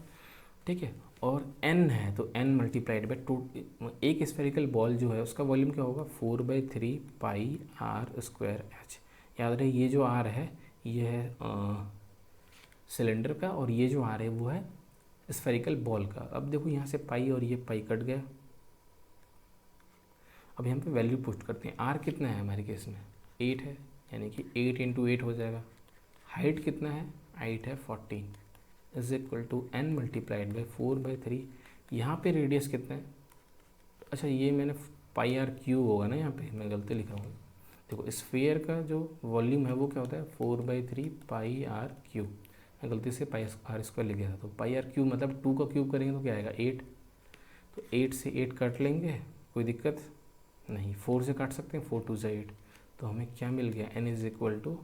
ठीक है। और n है तो n मल्टीप्लाइड बाई 2, एक स्फेरिकल बॉल जो है उसका वॉल्यूम क्या होगा 4/3 πr²h। याद रहे ये जो r है ये है सिलेंडर का, और ये जो r है वो है स्फेरिकल बॉल का। अब देखो यहाँ से पाई और ये पाई कट गया। अब यहाँ पे वैल्यू पुट करते हैं। r कितना है हमारे केस में, 8 है, यानी कि 8 × 8 हो जाएगा। हाइट कितना है, हाइट है 14, is equal to n multiplied by 4/3। यहाँ पे रेडियस कितना है, अच्छा ये मैंने πr³ होगा ना, यहाँ पे मैं गलती लिखा हूँ। देखो स्फीयर का जो वॉल्यूम है वो क्या होता है 4/3 πr³, मैं गलती से πr² लिख गया था। तो πr³ मतलब 2 का क्यूब करेंगे तो क्या आएगा 8, तो 8 से 8 काट लेंगे, कोई दिक्कत नहीं। 4 से काट सकते हैं, 4 2 से 8, तो हमें क्या मिल गया, n इज इक्वल टू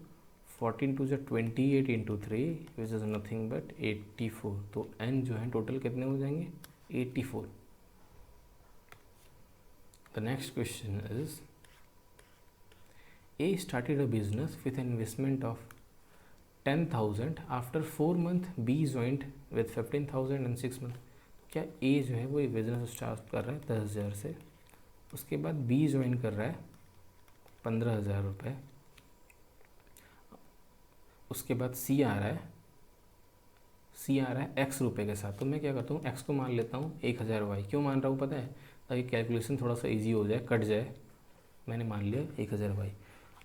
14 2 से 28 × 3 विच इज़ नथिंग बट 84। तो n जो है टोटल कितने हो जाएंगे 84। The next question is A started a business with an investment of 10,000. After 4 months, B joined with 15,000 and 6 months। क्या A जो है वो बिजनेस स्टार्ट कर रहा है 10,000 से, उसके बाद B ज्वाइन कर रहा है 15,000 रुपये, उसके बाद C आ रहा है X रुपये के साथ। तो मैं क्या करता हूँ, X को मान लेता हूँ 1,000 वाई। क्यों मान रहा हूँ पता है, ताकि कैलकुलेशन थोड़ा सा इजी हो जाए, कट जाए। मैंने मान लिया 1,000 वाई।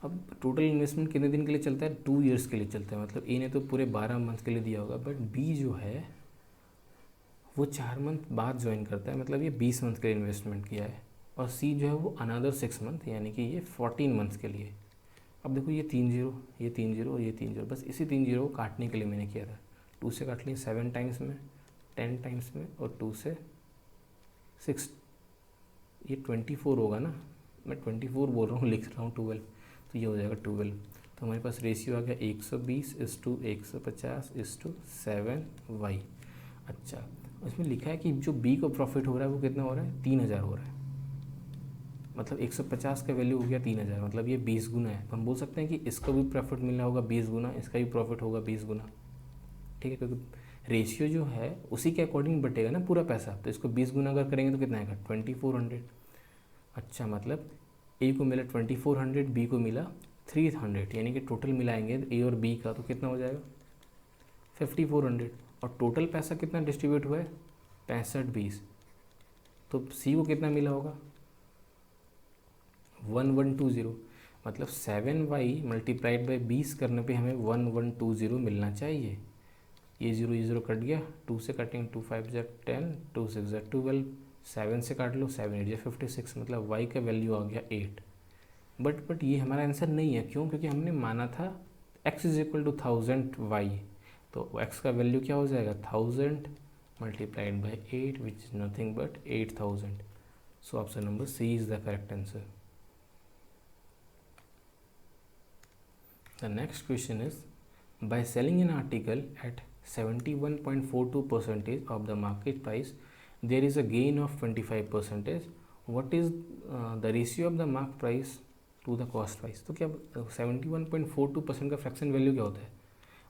अब टोटल इन्वेस्टमेंट कितने दिन के लिए चलता है, 2 ईयर्स के लिए चलता है। मतलब ए ने तो पूरे 12 मंथ के लिए दिया होगा, बट बी जो है वो 4 मंथ बाद ज्वाइन करता है, मतलब ये 20 मंथ के लिए इन्वेस्टमेंट किया है। और सी जो है वो अनदर 6 मंथ, यानी कि ये 14 मंथ्स के लिए। अब देखो ये 3 0, ये 3 0 और ये 3 0, बस इसी 3 0 को काटने के लिए मैंने किया था। 2 से काट लिए 7 टाइम्स में, 10 टाइम्स में, और 2 से 6, ये 24 होगा ना, मैं 24 बोल रहा हूँ, लिख रहा हूँ 12, तो ये हो जाएगा 12। तो हमारे पास रेशियो आ गया 120:150:7 वाई। अच्छा, उसमें लिखा है कि जो बी को प्रॉफिट हो रहा है वो कितना हो रहा है 3,000 हो रहा है, मतलब 150 का वैल्यू हो गया 3,000, मतलब ये 20 गुना है। तो हम बोल सकते हैं कि इसका भी प्रॉफिट मिलना होगा 20 गुना, इसका भी प्रॉफिट होगा 20 गुना, ठीक है। क्योंकि रेशियो जो है उसी के अकॉर्डिंग बटेगा ना पूरा पैसा, तो इसको 20 गुना अगर करेंगे तो कितना आएगा 2400। अच्छा, मतलब ए को मिला 2400, बी को मिला 300, यानी कि टोटल मिलाएंगे ए और बी का तो कितना हो जाएगा 5400। और टोटल पैसा कितना डिस्ट्रीब्यूट हुआ है 65-20, तो सी को कितना मिला होगा 1120, मतलब 7y मल्टीप्लाइड बाई 20 करने पे हमें 1120 मिलना चाहिए। ये 0 कट गया, 2 से कटेंगे 2 5 = 10, 2 6 = 12, 7 से काट लो 7 8 = 56, मतलब y का वैल्यू आ गया 8। बट ये हमारा आंसर नहीं है। क्यों? क्योंकि हमने माना था x is equal to 1000 y, तो x का वैल्यू क्या हो जाएगा 1000 multiplied by 8 which is nothing but 8000। So option number C is the correct answer. The next question is, by selling an article at 71.42% of the market price there is a gain of 25%. what is the ratio of the mark price to the cost price? तो क्या 71.42% का फ्रैक्शन वैल्यू क्या होता है?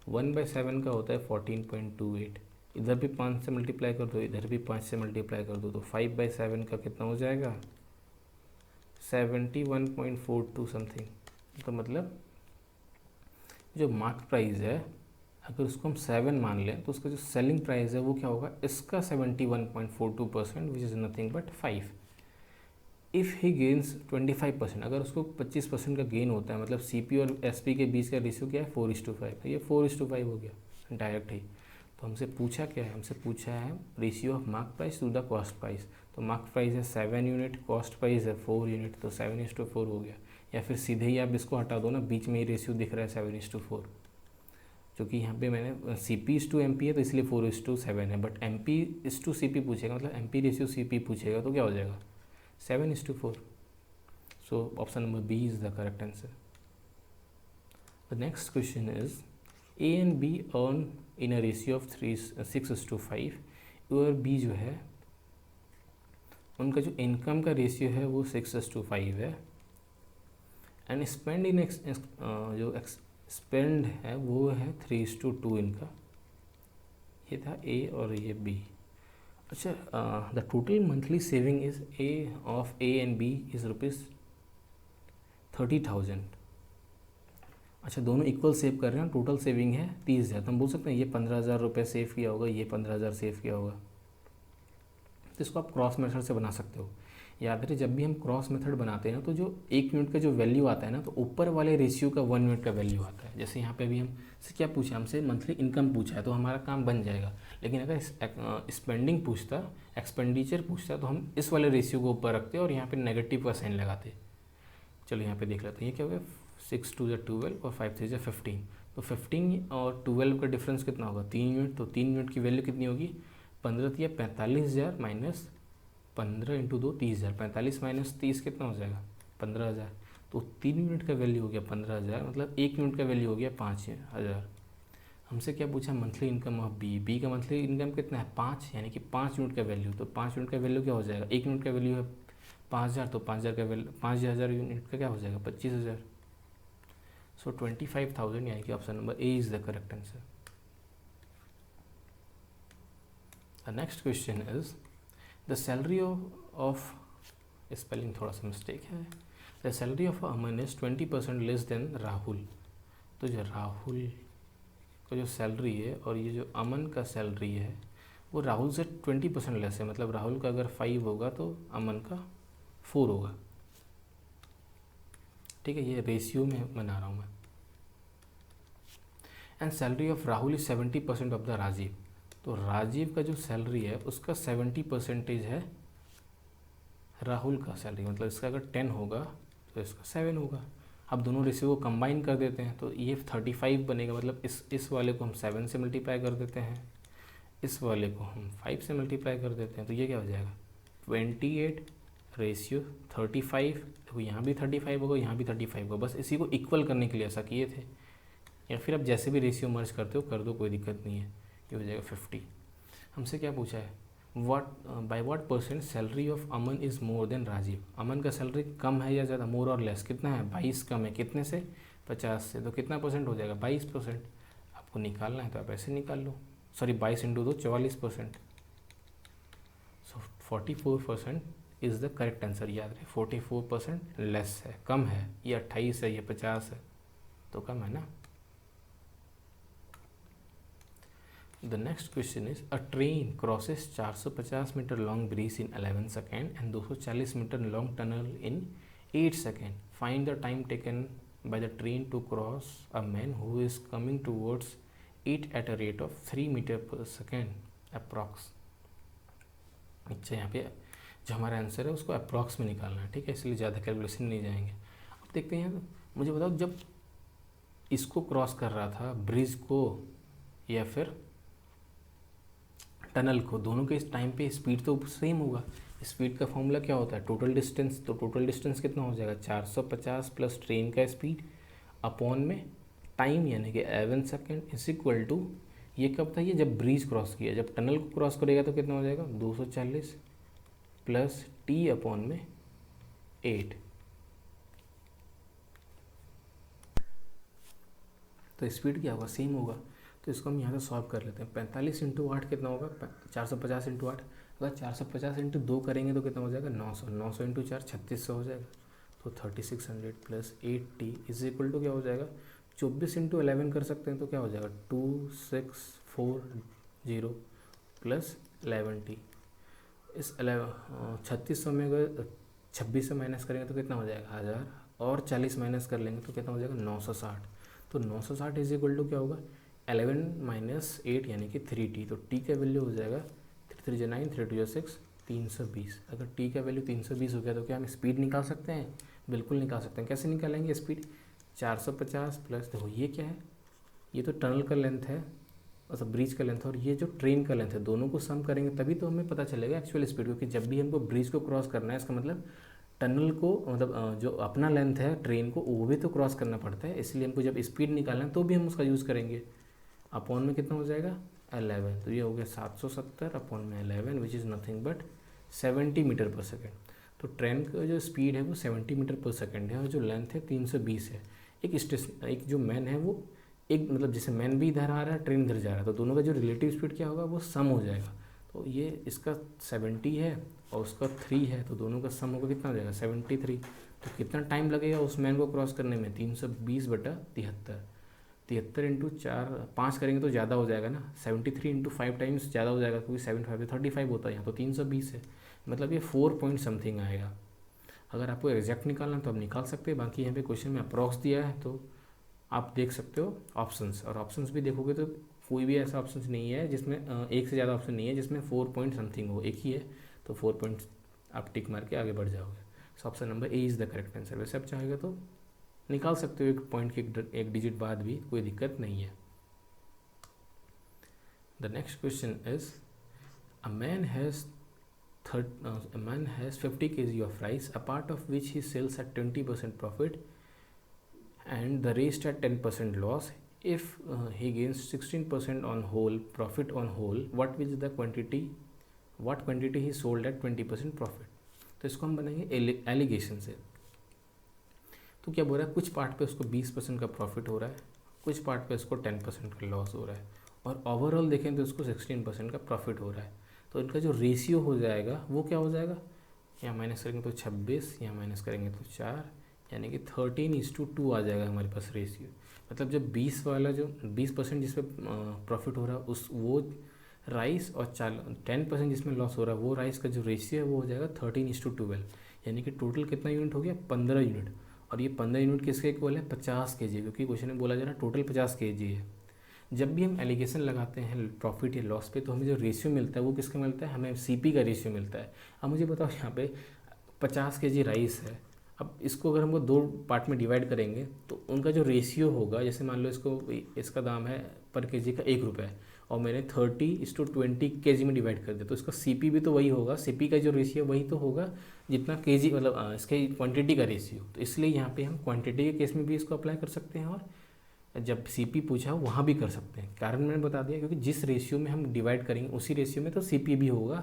1/7 का होता है 14.28. इधर भी 5 से मल्टीप्लाई कर दो, इधर भी 5 से मल्टीप्लाई कर दो, तो 5/7 का कितना हो जाएगा? 71.42 समथिंग. तो मतलब जो मार्क प्राइस है अगर उसको हम 7 मान लें तो उसका जो सेलिंग प्राइस है वो क्या होगा? इसका 71.42%, विच is nothing but 5. If he gains 25%, अगर उसको 25% का गेन होता है, मतलब सी और एस के बीच का रेशियो क्या है? 4:5. ये 4:5 हो गया डायरेक्ट ही. तो हमसे पूछा क्या है? हमसे पूछा है ratio of mark price to the cost price. तो मार्क प्राइस है 7 यूनिट, कॉस्ट प्राइस है 4 यूनिट, तो 7:4 हो गया. या फिर सीधे ही आप इसको हटा दो ना, बीच में ही रेशियो दिख रहा है 7:4, क्योंकि यहाँ पे मैंने CP:MP है तो इसलिए 4:7 है, बट MP:CP पूछेगा, मतलब MP:CP पूछेगा तो क्या हो जाएगा? 7:4. So option number B is the correct answer. The next question is A and B earn in a ratio of 6:5. और B जो है उनका जो इनकम का रेशियो है वो 6:5 है. एंड स्पेंड इन जो स्पेंड है वो है 3:2 इनका. ये था A और ये B. अच्छा, the total monthly saving is of A and B is ₹30,000. अच्छा, दोनों इक्वल सेव कर रहे हैं, टोटल सेविंग है 30,000. तो हम बोल सकते हैं ये 15,000 रुपये सेव किया होगा, ये 15,000 सेव किया होगा. तो इसको आप क्रॉस मेथड से बना सकते हो. याद रहे, जब भी हम क्रॉस मेथड बनाते हैं ना तो जो 1 यूनिट का जो वैल्यू आता है ना, तो ऊपर वाले रेशियो का 1 यूनिट का वैल्यू आता है. जैसे यहाँ पे भी हमसे क्या पूछा? हमसे मंथली इनकम पूछा है, तो हमारा काम बन जाएगा. लेकिन अगर स्पेंडिंग पूछता, एक्सपेंडिचर पूछता, तो हम इस वाले रेशियो को ऊपर रखते और यहाँ पे नेगेटिव का साइन लगाते. चलो यहाँ पे देख लेते हैं. ये क्या हो गया? 6 2 12 और 5 3 15. तो 15 और 12 का डिफरेंस कितना होगा? 3 यूनिट. तो 3 यूनिट की वैल्यू कितनी होगी? 15 या 45,000 माइनस 15 इंटू 2 30,000. 45 माइनस 30 कितना हो जाएगा? 15,000. तो 3 यूनिट का वैल्यू हो गया 15,000, मतलब 1 यूनिट का वैल्यू हो गया 5,000. हमसे क्या पूछा? मंथली इनकम ऑफ बी का मंथली इनकम कितना है? 5, यानी कि 5 यूनिट का वैल्यू. तो 5 यूनिट का वैल्यू क्या हो जाएगा? 1 यूनिट का वैल्यू है 5,000, तो 5,000 का वैल्यू 5,000 यूनिट का क्या हो जाएगा? 25,000. सो 25,000, यानी कि option number A is the correct answer. The next question is the salary of spelling थोड़ा सा मिस्टेक है. The salary of Aman is 20% less than Rahul. तो जो राहुल का जो सैलरी है और ये जो अमन का सैलरी है वो राहुल से 20% लेस है. मतलब राहुल का अगर 5 होगा तो अमन का 4 होगा. ठीक है, ये रेशियो में बना रहा हूँ मैं. And salary of Rahul is 70% of the Rajiv. तो राजीव का जो सैलरी है उसका 70% है राहुल का सैलरी. मतलब इसका अगर 10 होगा तो इसका 7 होगा. अब दोनों रेशियो को कंबाइन कर देते हैं तो ये 35 बनेगा. मतलब इस वाले को हम 7 से मल्टीप्लाई कर देते हैं, इस वाले को हम 5 से मल्टीप्लाई कर देते हैं. तो ये क्या हो जाएगा? 28:35. देखो यहाँ भी 35 होगा, यहाँ भी 35 होगा. बस इसी को इक्वल करने के लिए ऐसा किए थे. या फिर आप जैसे भी रेशियो मर्ज करते हो कर दो, कोई दिक्कत नहीं है. ये हो जाएगा 50. हमसे क्या पूछा है? By what percent salary of Aman is more than Rajiv. Aman का सैलरी कम है या ज़्यादा? मोर और लेस कितना है? 22 कम है. कितने से? 50 से. तो कितना परसेंट हो जाएगा? 22%. आपको निकालना है तो आप ऐसे निकाल लो. Sorry, 22 into 2 44%. So 44% is the correct answer. याद रहे, 44% लेस है, कम है. ये 28 है, ये 50 है, तो कम है ना. The next question is a train crosses 450 meter long bridge in 11 seconds and 240 meter long tunnel in 8 seconds. Find the time taken by the train to cross a man who is coming towards it at a rate of 3 meter per second approx. अच्छा, यहाँ पे जो हमारा आंसर है उसको अप्रॉक्स में निकालना है. ठीक है, इसलिए ज़्यादा कैलकुलेशन नहीं जाएंगे. अब देखते हैं. तो मुझे बताओ, जब इसको क्रॉस कर रहा था ब्रिज को या फिर टनल को, दोनों के इस टाइम पे स्पीड तो सेम होगा. स्पीड का फॉर्मूला क्या होता है? Total distance. तो टोटल डिस्टेंस कितना हो जाएगा? 450 प्लस ट्रेन का स्पीड अपॉन में टाइम, यानी कि 11 सेकेंड इज इक्वल टू ये कब था, ये जब ब्रिज क्रॉस किया, जब टनल को क्रॉस करेगा तो कितना हो जाएगा 240 प्लस टी अपॉन में 8। तो स्पीड क्या होगा, सेम होगा। तो इसको हम यहाँ से सॉल्व कर लेते हैं। 45 इंटू 8 कितना होगा, 450 इंटू 8। अगर 450 इंटू 2 करेंगे तो कितना हो जाएगा 900। 900 इंटू 4 3600 हो जाएगा। तो 3600 plus 8t is equal to क्या हो जाएगा, 24 इंटू 11 कर सकते हैं तो क्या हो जाएगा 2640 प्लस 11t। इस 3600 में अगर 26 से माइनस करेंगे तो कितना हो जाएगा 1000, और 40 माइनस कर लेंगे तो कितना हो जाएगा 960। तो 960 इज इक्वल टू क्या होगा 11 माइनस 8 यानी कि 3t। तो t का वैल्यू हो जाएगा 3 3 9 3 2 6 320। अगर t का वैल्यू 320 हो गया तो क्या हम स्पीड निकाल सकते हैं, बिल्कुल निकाल सकते हैं। कैसे निकालेंगे स्पीड, 450 प्लस, देखो ये क्या है, ये तो टनल का लेंथ है, मतलब ब्रिज का लेंथ है, और ये जो ट्रेन का लेंथ है, दोनों को सम करेंगे तभी तो हमें पता चलेगा एक्चुअल स्पीड। क्योंकि जब भी हमको ब्रिज को क्रॉस करना है, इसका मतलब टनल को, मतलब जो अपना लेंथ है ट्रेन को, वो भी तो क्रॉस करना पड़ता है। इसलिए हमको जब स्पीड निकालना है तो भी हम उसका यूज़ करेंगे। अपॉन में कितना हो जाएगा 11, तो ये हो गया 770 अपॉन में 11 which is nothing but 70 metre per second. तो ट्रेन का जो स्पीड है वो 70 मीटर पर सेकेंड है, और जो लेंथ है 320 है। एक स्टेशन, एक जो मैन है वो एक, मतलब जैसे मैन भी इधर आ रहा है, ट्रेन इधर जा रहा है, तो दोनों का जो रिलेटिव स्पीड क्या होगा वो सम हो जाएगा। तो ये इसका 70 है और उसका 3 है, तो दोनों का सम होगा कितना हो जाएगा 73। तो कितना टाइम लगेगा उस मैन को क्रॉस करने में, 320/73। 73 इंटू 4 5 करेंगे तो ज़्यादा हो जाएगा ना, 73 इंटू 5 टाइम्स ज़्यादा हो जाएगा, क्योंकि 75 35 होता है यहाँ, तो 320 है, मतलब ये 4 पॉइंट समथिंग आएगा। अगर आपको एग्जैक्ट निकालना तो आप निकाल सकते हैं, बाकी यहाँ पे क्वेश्चन में अप्रॉक्स दिया है तो आप देख सकते हो ऑप्शंस, और ऑप्शंस भी देखोगे तो कोई भी ऐसा ऑप्शन नहीं है जिसमें एक से ज़्यादा ऑप्शन नहीं है जिसमें 4 पॉइंट समथिंग हो, एक ही है। तो 4 पॉइंट आप टिक मार के आगे बढ़ जाओगे। सो option number A is the correct answer. वैसे आप चाहेगा तो निकाल सकते हो एक पॉइंट के एक डिजिट बाद भी, कोई दिक्कत नहीं है। The next question is a man has 50 kg of rice, a part of which he sells at 20% profit and the rest at 10% loss. If he gains 16% on whole profit on whole, what quantity he sold at 20% profit? तो इसको हम बनाएंगे एलिगेशन से। तो क्या बोल रहा है, कुछ पार्ट पे उसको 20% का प्रॉफिट हो रहा है, कुछ पार्ट पे उसको 10% का लॉस हो रहा है, और ओवरऑल देखें तो उसको 16% का प्रॉफिट हो रहा है। तो इनका जो रेशियो हो जाएगा वो क्या हो जाएगा, यहाँ माइनस करेंगे तो 26, यहाँ माइनस करेंगे तो 4, यानी कि 13:2 आ जाएगा हमारे पास रेशियो। मतलब जब 20 वाला जो 20% जिस पे प्रॉफिट हो रहा है उस वो राइस, और 10% जिसमें लॉस हो रहा है वो राइस का जो रेशियो है वो हो जाएगा 13:12, यानी कि टोटल कितना यूनिट हो गया 15 यूनिट। और ये 15 यूनिट किसके इक्वल है 50 kg, क्योंकि क्वेश्चन में बोला जा रहा है टोटल 50 kg है। जब भी हम एलिगेशन लगाते हैं प्रॉफिट या लॉस पे तो हमें जो रेशियो मिलता है वो किसका मिलता है, हमें सीपी का रेशियो मिलता है। अब मुझे बताओ यहाँ पे 50 kg राइस है, अब इसको अगर हमको 2 पार्ट में डिवाइड करेंगे तो उनका जो रेशियो होगा, जैसे मान लो इसका दाम है पर केजी का 1 रुपये और मैंने 30:20 kg में डिवाइड कर दिया, तो इसका सीपी भी तो वही होगा, सीपी का जो रेशियो वही तो होगा जितना केजी, मतलब इसके क्वांटिटी का रेशियो। तो इसलिए यहाँ पे हम क्वांटिटी के केस में भी इसको अप्लाई कर सकते हैं, और जब सीपी पूछा वहाँ भी कर सकते हैं। कारण मैंने बता दिया, क्योंकि जिस रेशियो में हम डिवाइड करेंगे उसी रेशियो में तो सीपी भी होगा।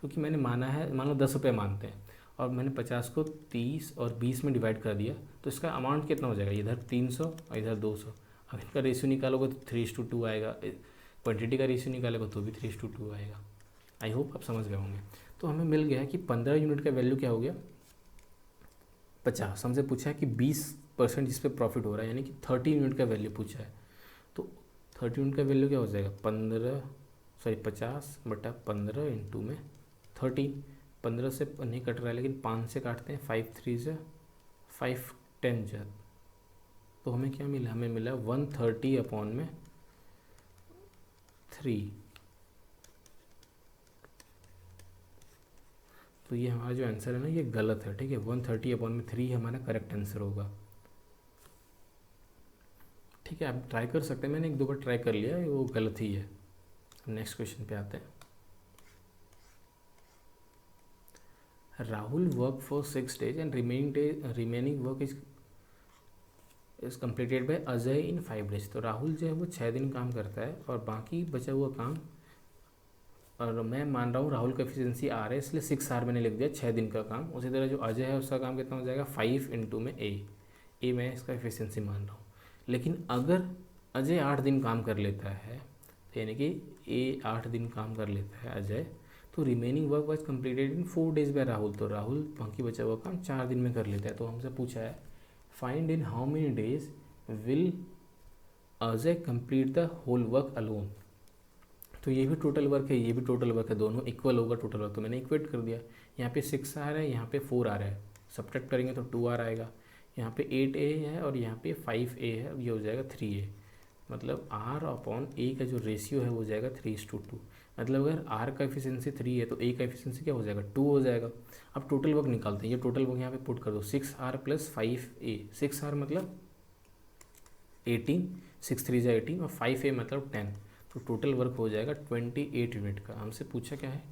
क्योंकि मैंने माना है, मान लो 10 रुपये मानते हैं और मैंने 50 को 30 और 20 में डिवाइड कर दिया, तो इसका अमाउंट कितना हो जाएगा, इधर 300 और इधर 200। अब इनका रेशियो निकालोगे तो 3:2 आएगा, क्वांटिटी का रेशियो निकालोगे तो भी 3:2 आएगा। आई होप आप समझ गए होंगे। तो हमें मिल गया है कि 15 यूनिट का वैल्यू क्या हो गया 50। हमसे पूछा है कि 20% जिस पे प्रॉफिट हो रहा है, यानी कि 30 यूनिट का वैल्यू पूछा है। तो 30 यूनिट का वैल्यू क्या हो जाएगा 50/15 इंटू में 13। 15 से नहीं कट रहा है लेकिन 5 से काटते हैं, 5 3 से 5 10 जा, तो हमें क्या मिला, हमें मिला 130 अपॉन में 3। तो ये हमारा जो आंसर है ना ये गलत है, ठीक है। 130 अपॉन में 3 हमारा करेक्ट आंसर होगा, ठीक है। आप ट्राई कर सकते हैं, मैंने 1-2 बार ट्राई कर लिया, वो गलत ही है। नेक्स्ट क्वेश्चन पे आते हैं। Rahul work for 6 days and remaining work is is completed by Ajay in 5 days. तो राहुल जो है वो 6 दिन काम करता है और बाकी बचा हुआ काम, और मैं मान रहा हूँ राहुल का एफिशिएंसी आर है इसलिए 6 आर मैंने लिख दिया 6 दिन का काम। उसी तरह जो अजय है उसका काम कितना हो जाएगा 5 इंटू में ए मैं इसका एफिशिएंसी मान रहा हूँ। लेकिन अगर अजय 8 दिन काम कर लेता है, यानी कि ए 8 दिन काम कर लेता है अजय, तो remaining work was completed in 4 days by Rahul. तो राहुल बाकी बचा हुआ काम 4 दिन में कर लेता है। तो हमसे पूछा है find in how many days will Ajay complete the whole work alone. तो ये भी टोटल वर्क है, ये भी टोटल वर्क है, दोनों इक्वल होगा टोटल वर्क। तो मैंने इक्वेट कर दिया। यहाँ पे 6 आ रहा है, यहाँ पे 4 आ रहा है, सब्ट्रैक्ट करेंगे तो 2 आ आएगा। यहाँ पे 8a है और यहाँ पे 5a है, ये हो जाएगा 3a। मतलब r अपॉन a का जो रेशियो है वो हो जाएगा 3:2। मतलब अगर r का एफिशिएंसी 3 है तो a का एफिशिएंसी क्या हो जाएगा 2 हो जाएगा। अब टोटल वर्क निकालते हैं, ये टोटल वर्क यहाँ पे पुट कर दो 6r प्लस 5a। 6r मतलब 18, 6 3 18 और 5a मतलब 10। तो टोटल वर्क हो जाएगा 28 यूनिट का। हमसे पूछा क्या है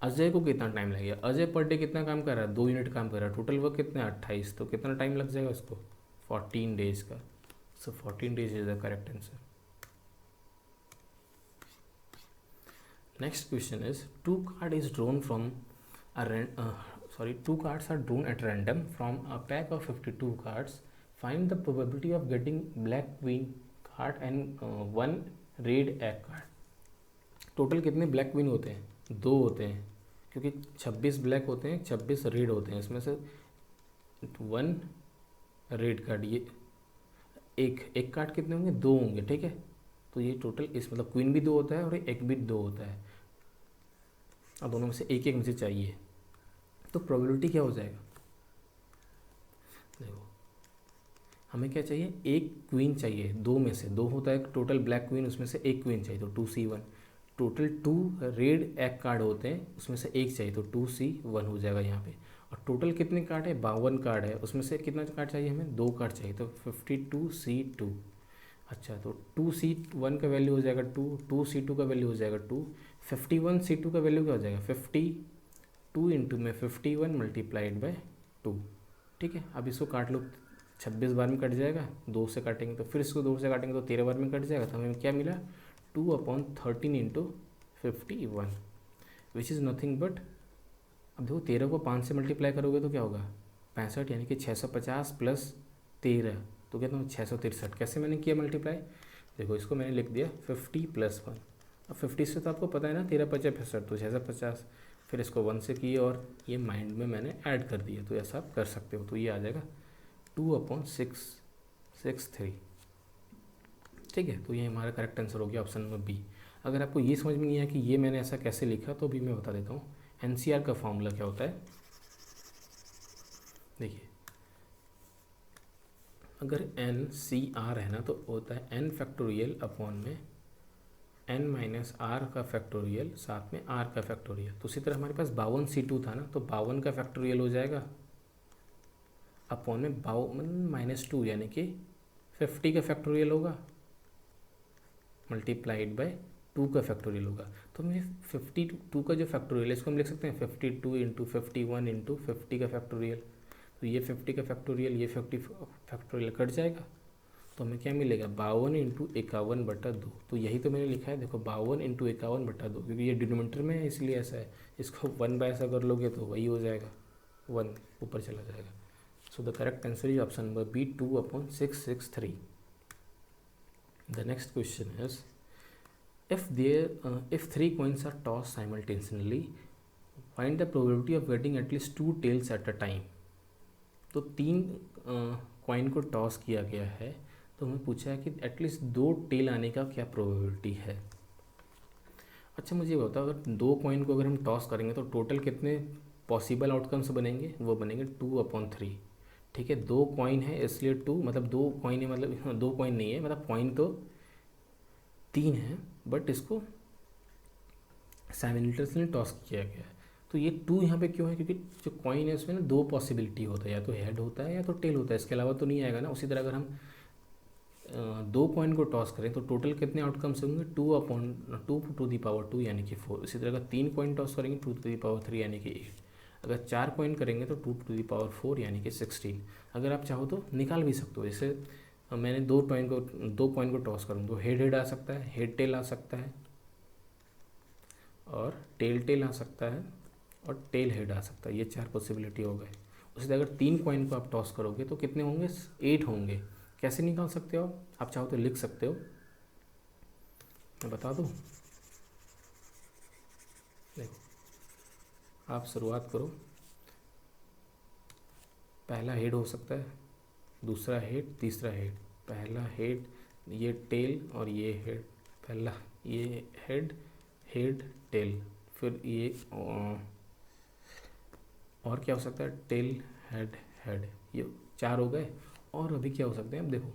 अजय को कितना टाइम लगेगा। अजय पर डे कितना काम कर रहा है 2 यूनिट काम कर रहा है, टोटल वर्क कितना है 28, तो कितना टाइम लग जाएगा उसको 14 डेज का। So 14 days is the correct answer. Next question is two cards are drawn at random from a pack of 52 cards. Find the probability of getting black queen card and one red egg card. Total कितने ब्लैक क्वीन होते हैं 2 होते हैं, क्योंकि 26 ब्लैक होते हैं 26 रेड होते हैं, इसमें से 1 रेड कार्ड, ये एक कार्ड कितने होंगे 2 होंगे, ठीक है। तो ये टोटल इस मतलब क्वीन भी 2 होता है और एक भी 2 होता है, और दोनों में से एक एक मुझे चाहिए। तो प्रोबेबिलिटी क्या हो जाएगा, देखो हमें क्या चाहिए एक क्वीन चाहिए, 2 में से 2 होता है टोटल ब्लैक क्वीन, उसमें से एक क्वीन चाहिए तो 2c1। Total 2 red egg card होते हैं, उसमें से एक चाहिए तो 2c1 हो जाएगा यहाँ पे। और टोटल कितने कार्ड है 52 कार्ड है, उसमें से कितना कार्ड चाहिए हमें 2 कार्ड चाहिए, तो 52c2। अच्छा तो 2c1 का वैल्यू हो जाएगा 2, 2c2 का वैल्यू हो जाएगा 2, 51c2 का वैल्यू क्या हो जाएगा 52 इंटू में 51 मल्टीप्लाइड बाय 2, ठीक है। अब इसको काट लो, 26 बार में कट जाएगा, 2 से काटेंगे तो फिर इसको 2 से काटेंगे तो 13 बार में कट जाएगा। तो हमें क्या मिला 2/13 into 51 which is nothing but, अब देखो 13 को 5 से मल्टीप्लाई करोगे तो क्या होगा 65, यानी कि 650 प्लस 13 तो कहता हूँ 663। कैसे मैंने किया मल्टीप्लाई, देखो इसको मैंने लिख दिया 50 + 1। अब 50 से तो आपको पता है ना 13 × 5 = 65, तो 650, फिर इसको 1 से किए और ये माइंड में मैंने ऐड कर दिया। तो ऐसा आप कर सकते हो। तो ये आ जाएगा 2/663, ठीक है। तो ये हमारा करेक्ट आंसर हो गया ऑप्शन नंबर बी। अगर आपको ये समझ में नहीं आया कि ये मैंने ऐसा कैसे लिखा तो भी मैं बता देता हूँ। एनसीआर का फॉर्मूला क्या होता है, देखिए अगर NCR है ना तो होता है n फैक्टोरियल अपॉन में n माइनस r का फैक्टोरियल साथ में r का फैक्टोरियल। तो उसी तरह हमारे पास 52c2 था ना, तो 52 का फैक्टोरियल हो जाएगा अपॉन में 52 - 2 यानी कि 50 का फैक्टोरियल होगा मल्टीप्लाइड बाय 2 का फैक्टोरियल होगा। तो हमें 52 का जो फैक्टोरियल है इसको हम लिख सकते हैं 52 इंटू 51 इंटू 50 का फैक्टोरियल। तो ये 50 का फैक्टोरियल ये 50 फैक्टोरियल कट जाएगा, तो हमें क्या मिलेगा 52 इंटू 51/2। तो यही तो मैंने लिखा है, देखो 52 इंटू 51/2, क्योंकि ये डिनोमिनेटर में है इसलिए ऐसा है। इसको 1 बाय ऐसा कर लोगे तो वही हो जाएगा 1 ऊपर चला जाएगा। So the correct answer is option number B 2/663। The next question is if 3 coins are tossed simultaneously find the probability of getting at least 2 tails at a time। तो 3 कॉइन को टॉस किया गया है, तो हमें पूछा है कि एटलीस्ट 2 टेल आने का क्या प्रोबेबिलिटी है। अच्छा मुझे बताओ अगर 2 कॉइन को अगर हम टॉस करेंगे तो टोटल कितने पॉसिबल आउटकम्स बनेंगे, वो बनेंगे 2/3, ठीक है। 2 कॉइन है इसलिए 2, मतलब 2 कॉइन है, मतलब 2 कॉइन नहीं है, मतलब कॉइन तो 3 है बट इसको साइमल्टेनियसली टॉस किया गया है। तो ये 2 यहाँ पे क्यों है, क्योंकि जो कॉइन है उसमें ना 2 पॉसिबिलिटी होता है, या तो हेड होता है या तो टेल होता है, इसके अलावा तो नहीं आएगा ना। उसी तरह अगर हम 2 कॉइन को टॉस करें तो टोटल कितने आउटकम्स होंगे 2/2 यानी कि 4। इसी तरह अगर 3 कॉइन टॉस करेंगे 2/3 यानी कि 8। अगर 4 कॉइन करेंगे तो 2/4 यानी कि 16। अगर आप चाहो तो निकाल भी सकते हो, जैसे मैंने दो पॉइंट को टॉस करूँ तो हेड हेड आ सकता है, हेड टेल आ सकता है, और टेल टेल आ सकता है, और टेल हेड आ सकता है। ये 4 पॉसिबिलिटी हो गए। उसी तरह अगर 3 कॉइन को आप टॉस करोगे तो कितने होंगे? 8 होंगे। कैसे निकाल सकते हो आप चाहो तो लिख सकते हो, मैं बता दूँ। देखो आप शुरुआत करो, पहला हेड हो सकता है, दूसरा हेड, तीसरा हेड। पहला हेड, ये टेल और ये हेड, पहला ये हेड, हेड टेल, फिर ये और क्या हो सकता है? टेल हेड हेड, ये 4 हो गए। और अभी क्या हो सकते हैं? अब देखो,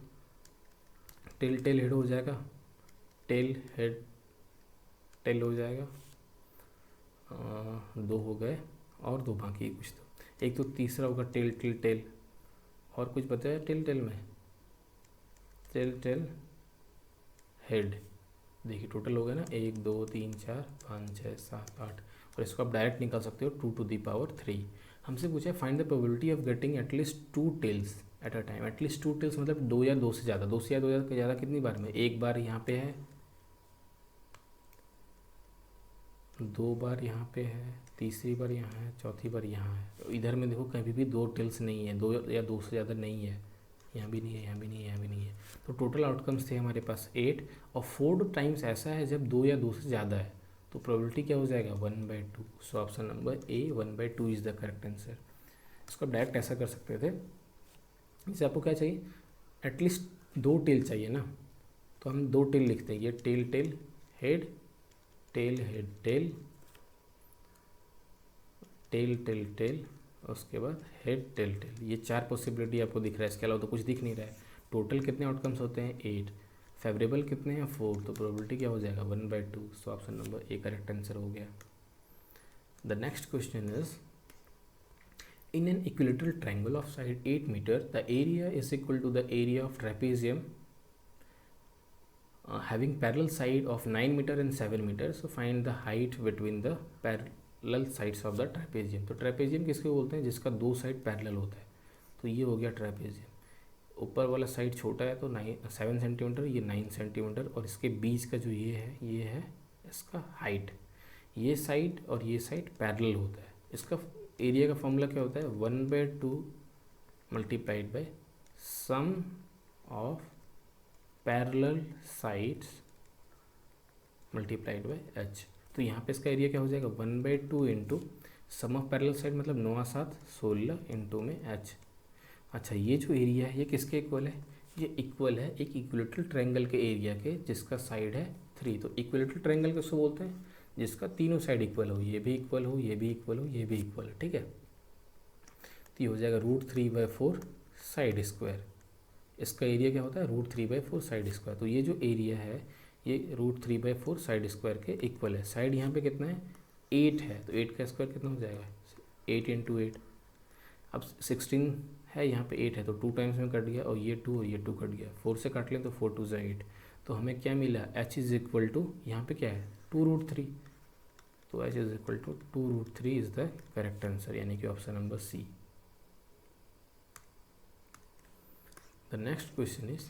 टेल टेल हेड हो जाएगा, टेल हेड टेल हो जाएगा, 2 हो गए, और 2 बाकी कुछ। तो एक तो तीसरा होगा टेल टेल टेल, और कुछ बचा है टेल टेल में? Tail tail head. देखिए टोटल हो गया ना, 1 2 3 4 5 6 7 8, और इसको आप डायरेक्ट निकाल सकते हो 2 to the power 3। हमसे पूछा है find the probability of getting at least 2 tails at a time. At least 2 tails मतलब 2 या 2 से ज़्यादा, 2 से या 2 से ज़्यादा कितनी बार में? एक बार यहाँ पे है, 2 बार यहाँ पे है, तीसरी बार यहाँ है, चौथी बार यहाँ है। इधर में देखो कभी भी 2 टेल्स नहीं है, 2 या 2 से ज़्यादा नहीं है, यहाँ भी नहीं है, यहाँ भी नहीं है, यहाँ भी नहीं है। तो टोटल आउटकम्स थे हमारे पास 8, और 4 टाइम्स ऐसा है जब 2 या 2 से ज़्यादा है, तो प्रोबेबिलिटी क्या हो जाएगा? 1/2। So option number A 1/2 is the correct answer. इसको डायरेक्ट ऐसा कर सकते थे, जैसे आपको क्या चाहिए? एटलीस्ट 2 टेल चाहिए ना, तो हम 2 टेल लिखते हैं। ये tail tail head, tail head tail, tail tail tail, उसके बाद हेड टेल टेल। ये 4 पॉसिबिलिटी आपको दिख रहा है, इसके अलावा तो कुछ दिख नहीं रहा है। टोटल कितने आउटकम्स होते हैं? 8। फेवरेबल कितने हैं? 4। तो प्रोबेबिलिटी क्या हो जाएगा? 1/2। So option number A correct answer हो गया। The next question is in an equilateral triangle of side 8 metre the area is equal to the area of trapezium having parallel side of 9 meter and 7 meter. So find the height between the parallel sides of the trapezium. तो ट्रेपेजियम किसको बोलते हैं? जिसका 2 साइड पैरेलल होता है। तो ये हो गया ट्रेपेजियम। ऊपर वाला साइड छोटा है तो 7 सेंटीमीटर, ये 9 सेंटीमीटर, और इसके बीच का जो ये है इसका हाइट। ये साइड और ये साइड पैरेलल होता है। इसका एरिया का फॉर्मूला क्या होता है? 1/2 multiplied by sum of parallel sides multiplied by h. तो यहाँ पे इसका एरिया क्या हो जाएगा? 1/2 into sum of parallel side, मतलब 9 7 16 इंटू में एच। अच्छा, ये जो एरिया है ये किसके इक्वल है? ये इक्वल है एक इक्विलेटरल ट्रायंगल के एरिया के, जिसका साइड है 3। तो इक्विलेटरल ट्रायंगल किसको बोलते हैं? जिसका तीनों साइड इक्वल हो, ये भी इक्वल हो, ये भी इक्वल हो, ये भी इक्वल है। ठीक है, तो ये हो जाएगा √3/4 साइड स्क्वायर। इसका एरिया क्या होता है? √3/4 साइड स्क्वायर। तो ये जो एरिया है ये √3/4 साइड स्क्वायर के इक्वल है। साइड यहाँ पे कितना है? 8 है, तो 8 का स्क्वायर कितना हो जाएगा? 8 × 8। अब 16 है, यहाँ पे 8 है, तो 2 टाइम्स में कट गया, और ये 2 और ये 2 कट गया। 4 से काट लें तो 4 2 8। तो हमें क्या मिला? h इज़ इक्वल टू, यहाँ पे क्या है? 2√3। तो h is equal to 2√3 is the correct answer, यानी कि option number C. The next question is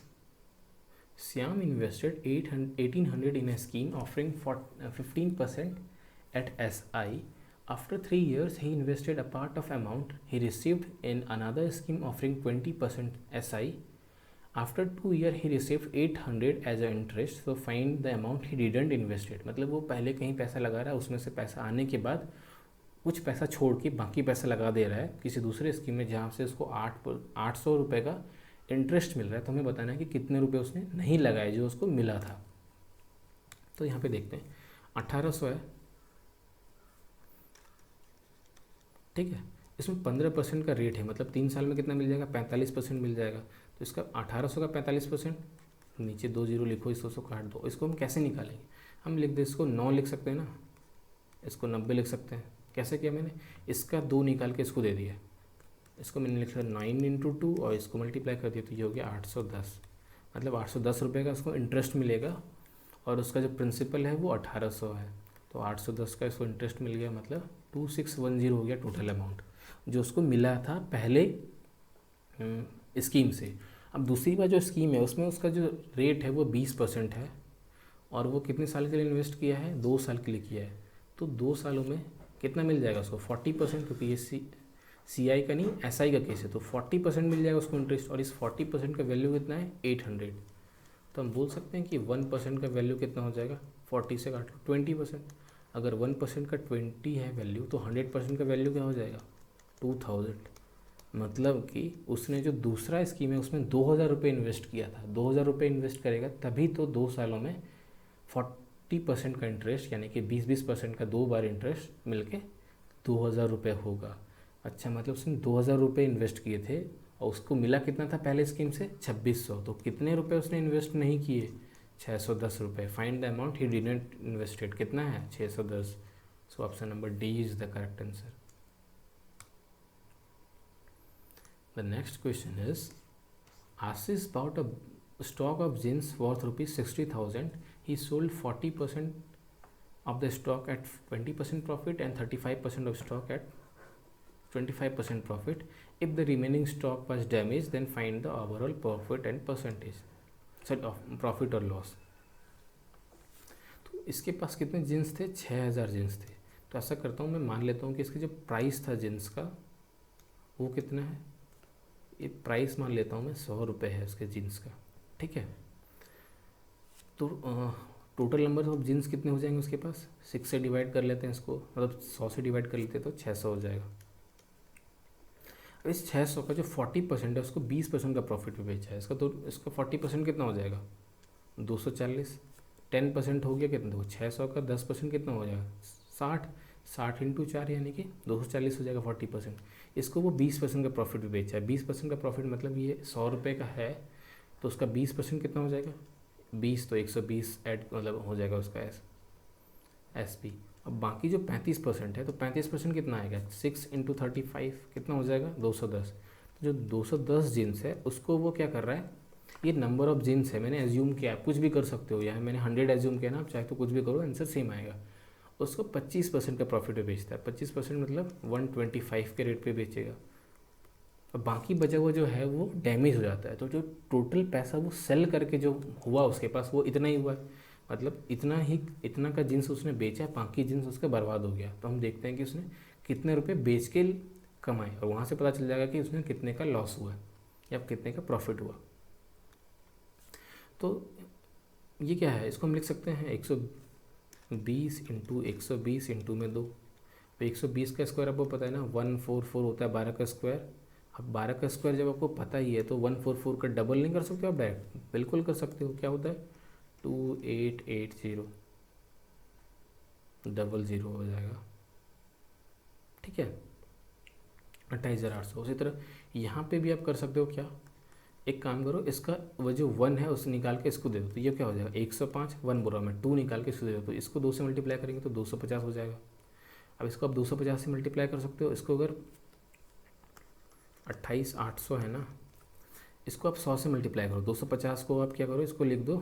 Syam invested 1800 in a scheme offering 15% at SI. After 3 years, he invested a part of amount he received in another scheme offering 20% SI. After 2 years, he received 800 as an interest. So find the amount he didn't invested. मतलब वो पहले कहीं पैसा लगा रहा है, उसमें से पैसा आने के बाद कुछ पैसा छोड़ के बाकी पैसा लगा दे रहा है किसी दूसरे स्कीम में, जहाँ से उसको 800 रुपये का इंटरेस्ट मिल रहा है। तो हमें बताना है कि कितने रुपए उसने नहीं लगाए जो उसको मिला था। तो यहाँ पे देखते हैं 1800 है, ठीक है। इसमें 15% का रेट है, मतलब 3 साल में कितना मिल जाएगा? 45% मिल जाएगा। तो इसका 1800 का 45%, नीचे 2 0 लिखो, इसको काट दो। इसको हम कैसे निकालेंगे? हम लिख दे, इसको 9 लिख सकते हैं ना, इसको 90 लिख सकते हैं। कैसे किया मैंने? इसका 2 निकाल के इसको दे दिया, इसको मैंने लिखा 9 × 2 और इसको मल्टीप्लाई कर दिया, तो ये हो गया 810। मतलब 810 रुपये का इसको इंटरेस्ट मिलेगा, और उसका जो प्रिंसिपल है वो 1800 है। तो 810 का इसको इंटरेस्ट मिल गया, मतलब 2610 हो गया टोटल अमाउंट जो उसको मिला था पहले स्कीम से। अब दूसरी बार जो स्कीम है उसमें उसका जो रेट है वो 20% है, और वो कितने साल के लिए इन्वेस्ट किया है, 2 साल के लिए किया है। तो 2 सालों में कितना मिल जाएगा उसको, 40%, क्योंकि ये CI का नहीं SI का केस है, तो 40% मिल जाएगा उसको इंटरेस्ट। और इस 40% का वैल्यू कितना है, 800। तो हम बोल सकते हैं कि 1% का वैल्यू कितना हो जाएगा, 40 से काट लो 20%। अगर 1% का 20 है वैल्यू, तो 100% का वैल्यू क्या हो जाएगा, 2000। मतलब कि उसने जो दूसरा स्कीम है उसमें 2000 रुपये इन्वेस्ट किया था, 2000 रुपये इन्वेस्ट करेगा तभी तो 2 सालों में 40% का इंटरेस्ट, यानी कि 20% का 2 बार इंटरेस्ट मिलके 2000 रुपये होगा। अच्छा, मतलब उसने 2000 रुपये इन्वेस्ट किए थे और उसको मिला कितना था पहले स्कीम से, 2600। तो कितने रुपए उसने इन्वेस्ट नहीं किए, 610 रुपये। Find the amount he didn't invested, कितना है, 610। सो option number D is the correct answer. The next question is, Ashish bought a stock of jeans worth rupees 60,000. He sold 40% of the stock at 20% profit and 35% of stock at 25% profit. If the remaining stock was damaged, then find the overall profit and percentage, set of profit or loss. तो इसके पास कितने जीन्स थे, 6000 जीन्स थे। तो ऐसा करता हूँ, मैं मान लेता हूँ कि इसका जो प्राइस था जीन्स का वो कितना है, ये प्राइस मान लेता हूँ मैं 100 रुपये है उसके जीन्स का, ठीक है। तो टोटल नंबर ऑफ जीन्स कितने हो जाएंगे उसके पास, 6 से डिवाइड कर लेते हैं इसको, मतलब 100 से डिवाइड कर लेते हैं तो 600 हो जाएगा। अब इस 600 का जो 40% है उसको 20% का प्रॉफिट पे बेचा है इसका, तो इसका 40% कितना हो जाएगा, 240। 10% हो गया कितना, 600 का 10% कितना हो जाएगा, 60 इंटू 4 यानी कि 240 हो जाएगा 40%। इसको वो 20% का प्रॉफिट भी बेचा है। 20% का प्रॉफिट मतलब ये 100 रुपये का है, तो उसका 20% कितना हो जाएगा, 20, तो 120 ऐड मतलब हो जाएगा उसका SP। अब बाकी जो 35% है, तो 35% कितना आएगा, 6 इंटू 35 कितना हो जाएगा, 210। जो 210 जीन्स है उसको वो क्या कर रहा है, ये नंबर ऑफ जीन्स है, मैंने एज्यूम किया, आप कुछ भी कर सकते हो, यहाँ मैंने 100 एज्यूम किया ना, आप चाहे तो कुछ भी करो, आंसर सेम आएगा। उसको 25% का प्रॉफिट पे बेचता है, 25% मतलब 125 के रेट पे बेचेगा। और बाकी बचा हुआ जो है वो डैमेज हो जाता है, तो जो टोटल पैसा वो सेल करके जो हुआ उसके पास वो इतना ही हुआ है, मतलब इतना का जीन्स उसने बेचा, बाकी जीन्स उसका बर्बाद हो गया। तो हम देखते हैं कि उसने कितने रुपए बेच के कमाए, और वहाँ से पता चल जाएगा कि उसने कितने का लॉस हुआ या कितने का प्रॉफिट हुआ। तो ये क्या है, इसको हम लिख सकते हैं 120 इंटू 120 इंटू में 2। तो 120 का स्क्वायर आपको पता है ना, 144 होता है 12 का स्क्वायर। अब 12 का स्क्वायर जब आपको पता ही है तो 144 का डबल नहीं कर सकते हो आप डायरेक्ट, बिल्कुल कर सकते हो। क्या होता है, 2880 00 हो जाएगा, ठीक है, 28,800। उसी तरह यहाँ पे भी आप कर सकते हो, क्या, एक काम करो, इसका वो जो 1 है उसे निकाल के इसको दे दो, तो ये क्या हो जाएगा, 105, 1 बोला मैं, 2 निकाल के इसको दे दो, तो इसको 2 से मल्टीप्लाई करेंगे तो 250 हो जाएगा। अब इसको आप 250 से मल्टीप्लाई कर सकते हो, इसको अगर 28,800 है ना, इसको आप 100 से मल्टीप्लाई करो, 250 को आप क्या करो, इसको लिख दो,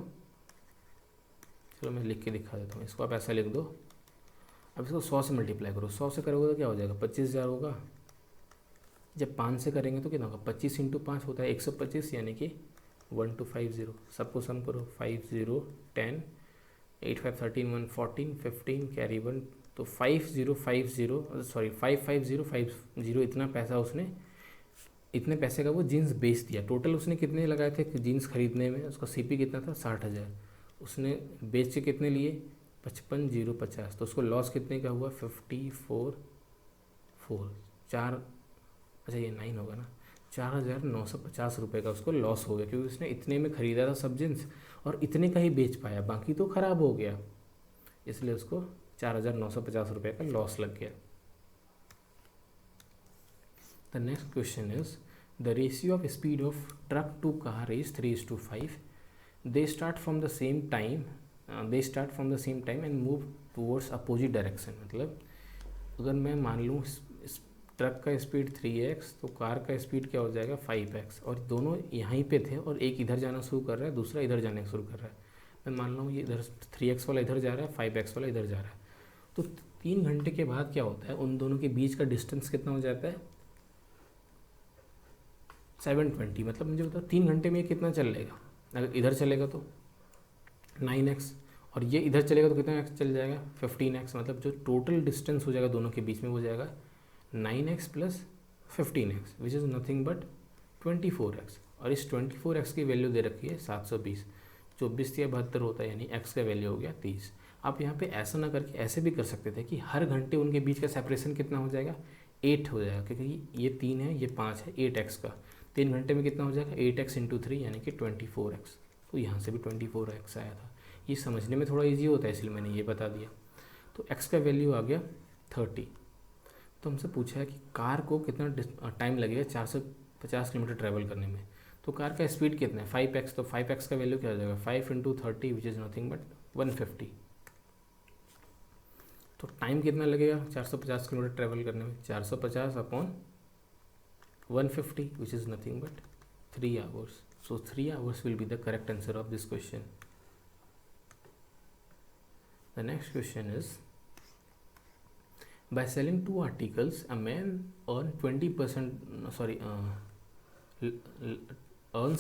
चलो मैं लिख के दिखा देता हूँ, इसको आप ऐसा लिख दो। अब इसको 100 से मल्टीप्लाई करो, 100 से करोगे तो क्या हो जाएगा, 25,000 होगा। जब 5 से करेंगे तो कितना होगा, 25 इंटू 5 होता है 125, यानी कि 1250। सबको सम करो, 50 10 8 5 13 1 14 15 कैरी 1, तो 5050 सॉरी 55050 इतना पैसा उसने, इतने पैसे का वो जीन्स बेच दिया। टोटल उसने कितने लगाए थे जीन्स खरीदने में, उसका CP कितना था, 60,000। उसने बेच के कितने लिए, 55,050। तो उसको लॉस कितने का हुआ, 54 4, अच्छा ये 9 होगा ना, 4,950 रुपये का उसको लॉस हो गया, क्योंकि उसने इतने में ख़रीदा था सब जीन्स और इतने का ही बेच पाया, बाकी तो ख़राब हो गया, इसलिए उसको 4,950 रुपये का लॉस लग गया। The next question is, the ratio of speed of truck to car is 3:5। They start from the same time and move towards opposite direction. मतलब अगर मैं मान लूँ ट्रक का स्पीड 3x तो कार का स्पीड क्या हो जाएगा, 5x, और दोनों यहीं पे थे और एक इधर जाना शुरू कर रहा है, दूसरा इधर जाने शुरू कर रहा है। मैं मान लूँ ये इधर 3x वाला इधर जा रहा है, 5x वाला इधर जा रहा है, तो 3 घंटे के बाद क्या होता है, उन दोनों के बीच का डिस्टेंस कितना हो जाता है, 720, मतलब मुझे बताओ 3 घंटे में ये कितना चल लेगा। अगर इधर चलेगा तो 9x, और ये इधर चलेगा तो कितना x चल जाएगा 15x, मतलब जो टोटल डिस्टेंस हो जाएगा दोनों के बीच में वो जाएगा 9x plus 15x which is nothing but 24x। और इस 24x की वैल्यू दे रखी है 720, 24 या 72 होता है, यानी x का वैल्यू हो गया 30। आप यहाँ पे ऐसा ना करके ऐसे भी कर सकते थे कि हर घंटे उनके बीच का सेपरेशन कितना हो जाएगा 8 हो जाएगा, क्योंकि ये 3 है ये 5 है, 8x का 3 घंटे में कितना हो जाएगा 8x इंटू 3 यानी कि 24x। तो यहाँ से भी 24x आया था। ये समझने में थोड़ा इजी होता है इसलिए मैंने ये बता दिया। तो x का वैल्यू आ गया 30। तो हमसे पूछा है कि कार को कितना टाइम लगेगा 450 किलोमीटर ट्रैवल करने में। तो कार का स्पीड कितना है 5x, तो 5x का वैल्यू क्या हो जाएगा 5 into 30 which is nothing but 150। तो टाइम कितना लगेगा 450 किलोमीटर ट्रैवल करने में, 450 upon 150 which is nothing but 3 hours. So 3 hours will be the correct answer of this question. The next question is, by selling 2 articles, a man earns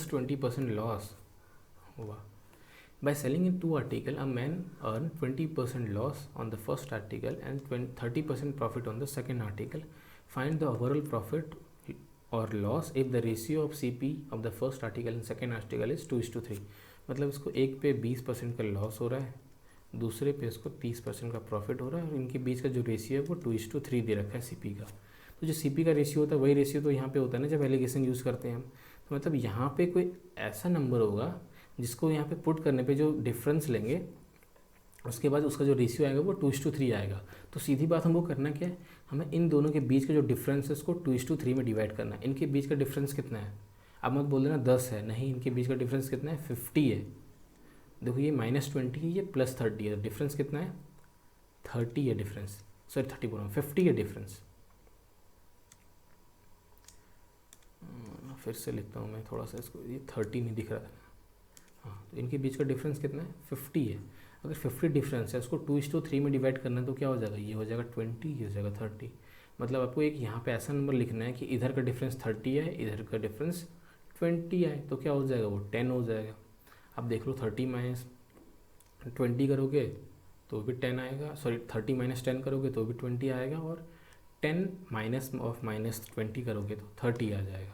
20% loss. Wow. By selling in 2 articles, a man earns 20% loss on the first article and 30% profit on the second article. Find the overall profit और loss if the ratio of CP of the first article and second article is 2:3। मतलब इसको एक पे 20% का लॉस हो रहा है, दूसरे पे इसको 30% का प्रॉफिट हो रहा है, और इनके बीच का जो रेशियो है वो 2:3 दे रखा है CP का। तो जो CP का रेशियो होता है वही रेशियो तो यहाँ पे होता है ना जब एलिगेशन यूज़ करते हैं हम। तो मतलब यहाँ पे कोई ऐसा नंबर होगा जिसको यहाँ पे पुट करने पे जो डिफरेंस लेंगे उसके बाद उसका जो रेशियो आएगा वो 2:3 आएगा। तो सीधी बात हमको करना क्या है, हमें इन दोनों के बीच का जो डिफरेंस है उसको 2:3 में डिवाइड करना है। इनके बीच का डिफरेंस कितना है, अब मत बोल देना 10 है, नहीं, इनके बीच का डिफरेंस कितना है 50 है। देखो ये -20 है, ये +30 है, डिफरेंस कितना है 30 है डिफरेंस, सॉरी 30 बोल रहा हूँ 50 है डिफरेंस। फिर से लिखता हूँ मैं थोड़ा सा इसको, ये 30 नहीं दिख रहा है। हाँ, तो इनके बीच का डिफरेंस कितना है 50 है। अगर 50 डिफरेंस है उसको 2:3 में डिवाइड करना है तो क्या हो जाएगा, ये हो जाएगा 20, ये हो जाएगा 30। मतलब आपको एक यहाँ पे ऐसा नंबर लिखना है कि इधर का डिफरेंस 30 है, इधर का डिफरेंस 20 है, तो क्या हो जाएगा वो 10 हो जाएगा। अब देख लो 30 माइनस 20 करोगे तो भी 10 आएगा, सॉरी 30 माइनस 10 करोगे तो भी 20 आएगा, और 10 माइनस ऑफ -20 करोगे तो 30 आ जाएगा।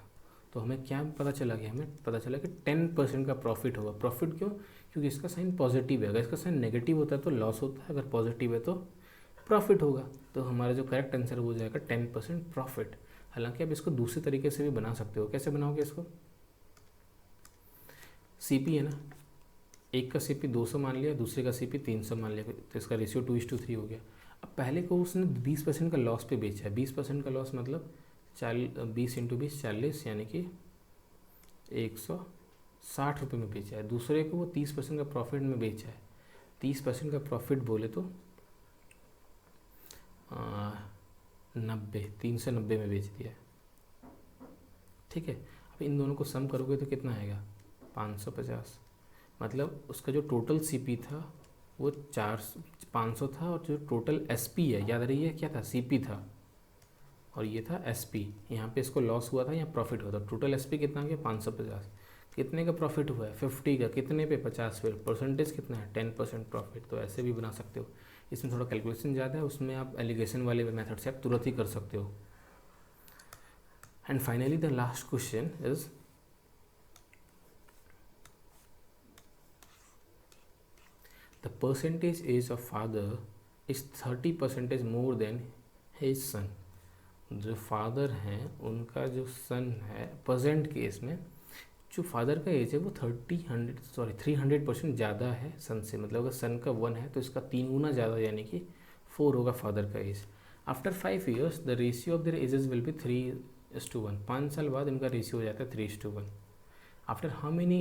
तो हमें क्या पता चला कि हमें पता चला कि 10% का प्रॉफिट होगा। प्रॉफिट क्यों, क्योंकि इसका साइन पॉजिटिव है, अगर इसका साइन नेगेटिव होता है तो लॉस होता है, अगर पॉजिटिव है तो प्रॉफिट होगा। तो हमारा जो करेक्ट आंसर हो जाएगा 10% प्रॉफिट। हालांकि आप इसको दूसरे तरीके से भी बना सकते हो। कैसे बनाओगे इसको, CP है ना, एक का CP 200 मान लिया, दूसरे का CP 300 मान लिया, तो इसका रेशियो 2:3 हो गया। अब पहले को उसने 20% का लॉस पे बेचा है, 20% का लॉस मतलब 20 × 20 40, यानी कि 160 रुपये में बेचा है। दूसरे को वो 30% का प्रॉफिट में बेचा है, 30% का प्रॉफिट बोले तो 390 में बेच दिया है, ठीक है। अब इन दोनों को सम करोगे तो कितना आएगा 550। मतलब उसका जो टोटल CP था वो 500 था, और जो टोटल SP है, याद रही है क्या था, CP था और ये था SP। यहाँ पे इसको लॉस हुआ था, यहाँ प्रॉफिट हुआ था। टोटल SP कितना आ गया 550। कितने का प्रॉफिट हुआ है 50 का, कितने पे 50 पे, परसेंटेज कितना है 10% प्रॉफिट। तो ऐसे भी बना सकते हो, इसमें थोड़ा कैलकुलेशन ज़्यादा है, उसमें आप एलिगेशन वाले मेथड से आप तुरंत ही कर सकते हो। And finally the last question is, the percentage age of father is 30% more than his son. जो फादर हैं उनका जो सन है, प्रेजेंट केस में जो फादर का एज है वो 300% ज़्यादा है सन से। मतलब अगर सन का 1 है तो इसका 3 गुना ज़्यादा, यानी कि 4 होगा फादर का age. After 5 years the ratio of their ages will be 3:1। 5 साल बाद इनका रेशियो हो जाता है 3:1। After how many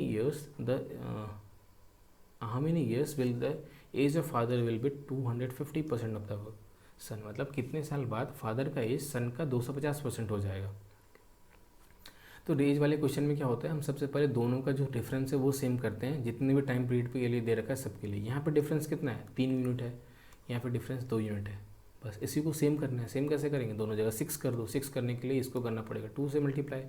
years will the age of father will be 250% of the son. मतलब कितने साल बाद फादर का एज सन का 250% हो जाएगा। तो एज वाले क्वेश्चन में क्या होता है, हम सबसे पहले दोनों का जो डिफरेंस है वो सेम करते हैं, जितने भी टाइम पीरियड के लिए दे रखा है सबके लिए। यहाँ पे डिफरेंस कितना है 3 यूनिट है, यहाँ पे डिफरेंस 2 यूनिट है, बस इसी को सेम करना है। सेम कैसे करेंगे, दोनों जगह 6 कर दो। 6 करने के लिए इसको करना पड़ेगा 2 से मल्टीप्लाई,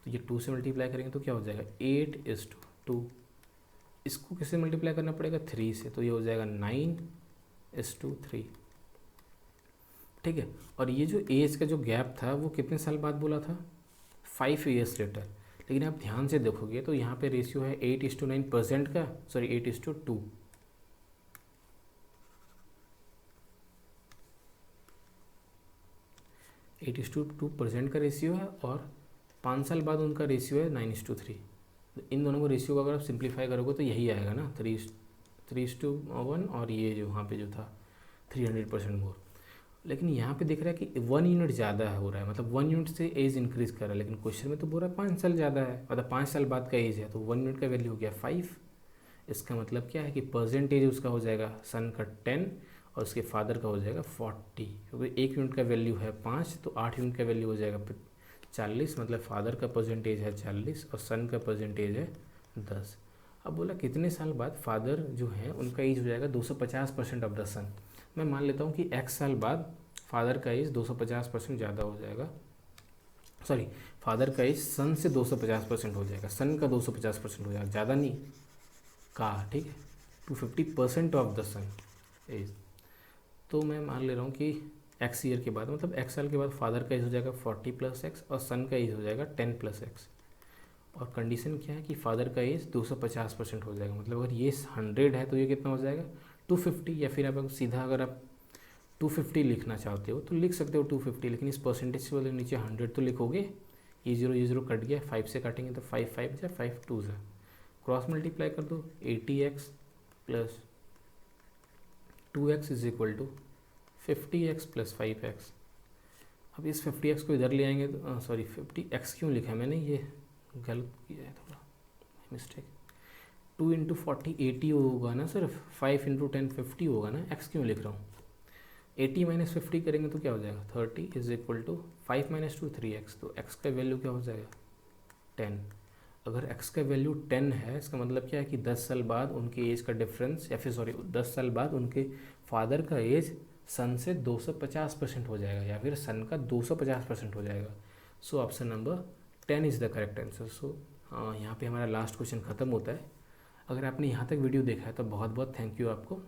तो ये 2 से मल्टीप्लाई करेंगे तो क्या हो जाएगा 8:2। इसको किससे मल्टीप्लाई करना पड़ेगा 3 से, तो ये हो जाएगा 9:3। ठीक है। और ये जो एज का जो गैप था वो कितने साल बाद बोला था 5 ईयर्स लेटर। लेकिन आप ध्यान से देखोगे तो यहाँ पे रेशियो है 8:9% का, सॉरी 8:2। 8:2% का रेशियो है और 5 साल बाद उनका रेशियो है 9:3। तो इन दोनों को रेशियो को अगर आप सिंप्लीफाई करोगे तो यही आएगा ना 3:1, और ये जो वहाँ पे जो था 300% मोर। लेकिन यहाँ पे दिख रहा है कि 1 यूनिट ज़्यादा हो रहा है, मतलब 1 यूनिट से एज इंक्रीज़ कर रहा है, लेकिन क्वेश्चन में तो बोल रहा है 5 साल ज़्यादा है, मतलब 5 साल बाद का एज है, तो 1 यूनिट का वैल्यू हो गया 5। इसका मतलब क्या है कि परसेंटेज उसका हो जाएगा सन का 10 और उसके फादर का हो जाएगा 40, क्योंकि 1 यूनिट का वैल्यू है 5, तो 8 यूनिट का वैल्यू हो जाएगा 40, मतलब फादर का परसेंटेज है 40 और सन का परसेंटेज है 10। अब बोला कितने साल बाद फादर जो है उनका एज हो जाएगा 250% ऑफ द सन। मैं मान लेता हूँ कि x साल बाद फादर का एज 250% ज़्यादा हो जाएगा, सॉरी फादर का एज सन से 250% हो जाएगा, सन का 250% हो जाएगा, ज़्यादा नहीं का, ठीक है 250% ऑफ द सन एज। तो मैं मान ले रहा हूँ कि x ईयर के बाद, मतलब x साल के बाद फादर का एज हो जाएगा 40 + x और सन का एज हो जाएगा 10 + x। और कंडीशन क्या है कि फादर का एज 250% हो जाएगा, मतलब अगर ये 100 है तो ये कितना हो जाएगा 250, या फिर आप सीधा अगर आप 250 लिखना चाहते हो तो लिख सकते हो 250, लेकिन इस परसेंटेज से वाले नीचे 100 तो लिखोगे। ये जीरो कट गया, 5 से काटेंगे तो 5 5 या 5 2 है, क्रॉस मल्टीप्लाई कर दो 80x + 2x = 50x + 5x। अब इस 50x को इधर ले आएंगे तो सॉरी 50x क्यों लिखा है मैंने, ये गलत किया है, थोड़ा मिस्टेक। 2 × 40 80 होगा ना, सिर्फ 5 × 10 50 होगा ना, x क्यों लिख रहा हूँ। 80 - 50 करेंगे तो क्या हो जाएगा 30 = 5 - 2 3x, तो x का वैल्यू क्या हो जाएगा 10। अगर x का वैल्यू 10 है, इसका मतलब क्या है कि 10 साल बाद उनके एज का डिफरेंस, या फिर सॉरी 10 साल बाद उनके फादर का एज सन से 250% हो जाएगा, या फिर सन का 250% हो जाएगा। So option number 10 is the correct answer. So यहाँ पे हमारा लास्ट क्वेश्चन ख़त्म होता है। अगर आपने यहाँ तक वीडियो देखा है तो बहुत बहुत थैंक यू आपको।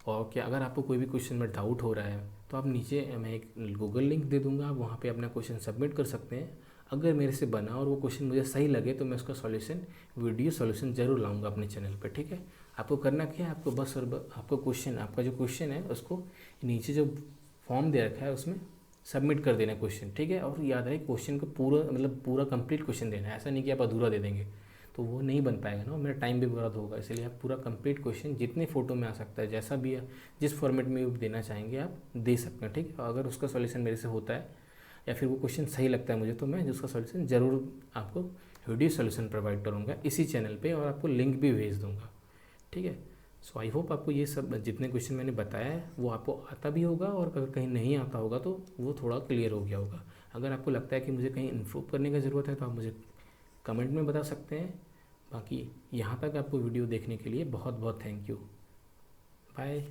और क्या अगर आपको कोई भी क्वेश्चन में डाउट हो रहा है तो आप नीचे मैं एक गूगल लिंक दे दूँगा, आप वहाँ पे अपना क्वेश्चन सबमिट कर सकते हैं। अगर मेरे से बना और वो क्वेश्चन मुझे सही लगे तो मैं उसका सॉल्यूशन वीडियो सॉल्यूशन ज़रूर लाऊंगा अपने चैनल पर, ठीक है। आपको करना क्या है, आपको बस और आपको क्वेश्चन, आपका जो क्वेश्चन है उसको नीचे जो फॉर्म दे रखा है उसमें सबमिट कर देना क्वेश्चन, ठीक है। और याद रहे क्वेश्चन को पूरा, मतलब पूरा कंप्लीट क्वेश्चन देना है, ऐसा नहीं कि आप अधूरा दे देंगे तो वो नहीं बन पाएगा ना, मेरा टाइम भी बर्बाद होगा। इसलिए आप पूरा कंप्लीट क्वेश्चन जितने फ़ोटो में आ सकता है, जैसा भी है, जिस फॉर्मेट में आप देना चाहेंगे आप दे सकते हैं, ठीक है। अगर उसका सॉल्यूशन मेरे से होता है या फिर वो क्वेश्चन सही लगता है मुझे तो मैं उसका सॉल्यूशन ज़रूर आपको वीडियो सॉल्यूशन प्रोवाइड करूँगा इसी चैनल पर, और आपको लिंक भी भेज दूँगा, ठीक है। सो आई होप आपको ये सब जितने क्वेश्चन मैंने बताया है वो आपको आता भी होगा, और अगर कहीं नहीं आता होगा तो वो थोड़ा क्लियर हो गया होगा। अगर आपको लगता है कि मुझे कहीं इम्प्रूव करने की ज़रूरत है तो आप मुझे कमेंट में बता सकते हैं। बाकी यहाँ तक आपको वीडियो देखने के लिए बहुत बहुत थैंक यू। बाय।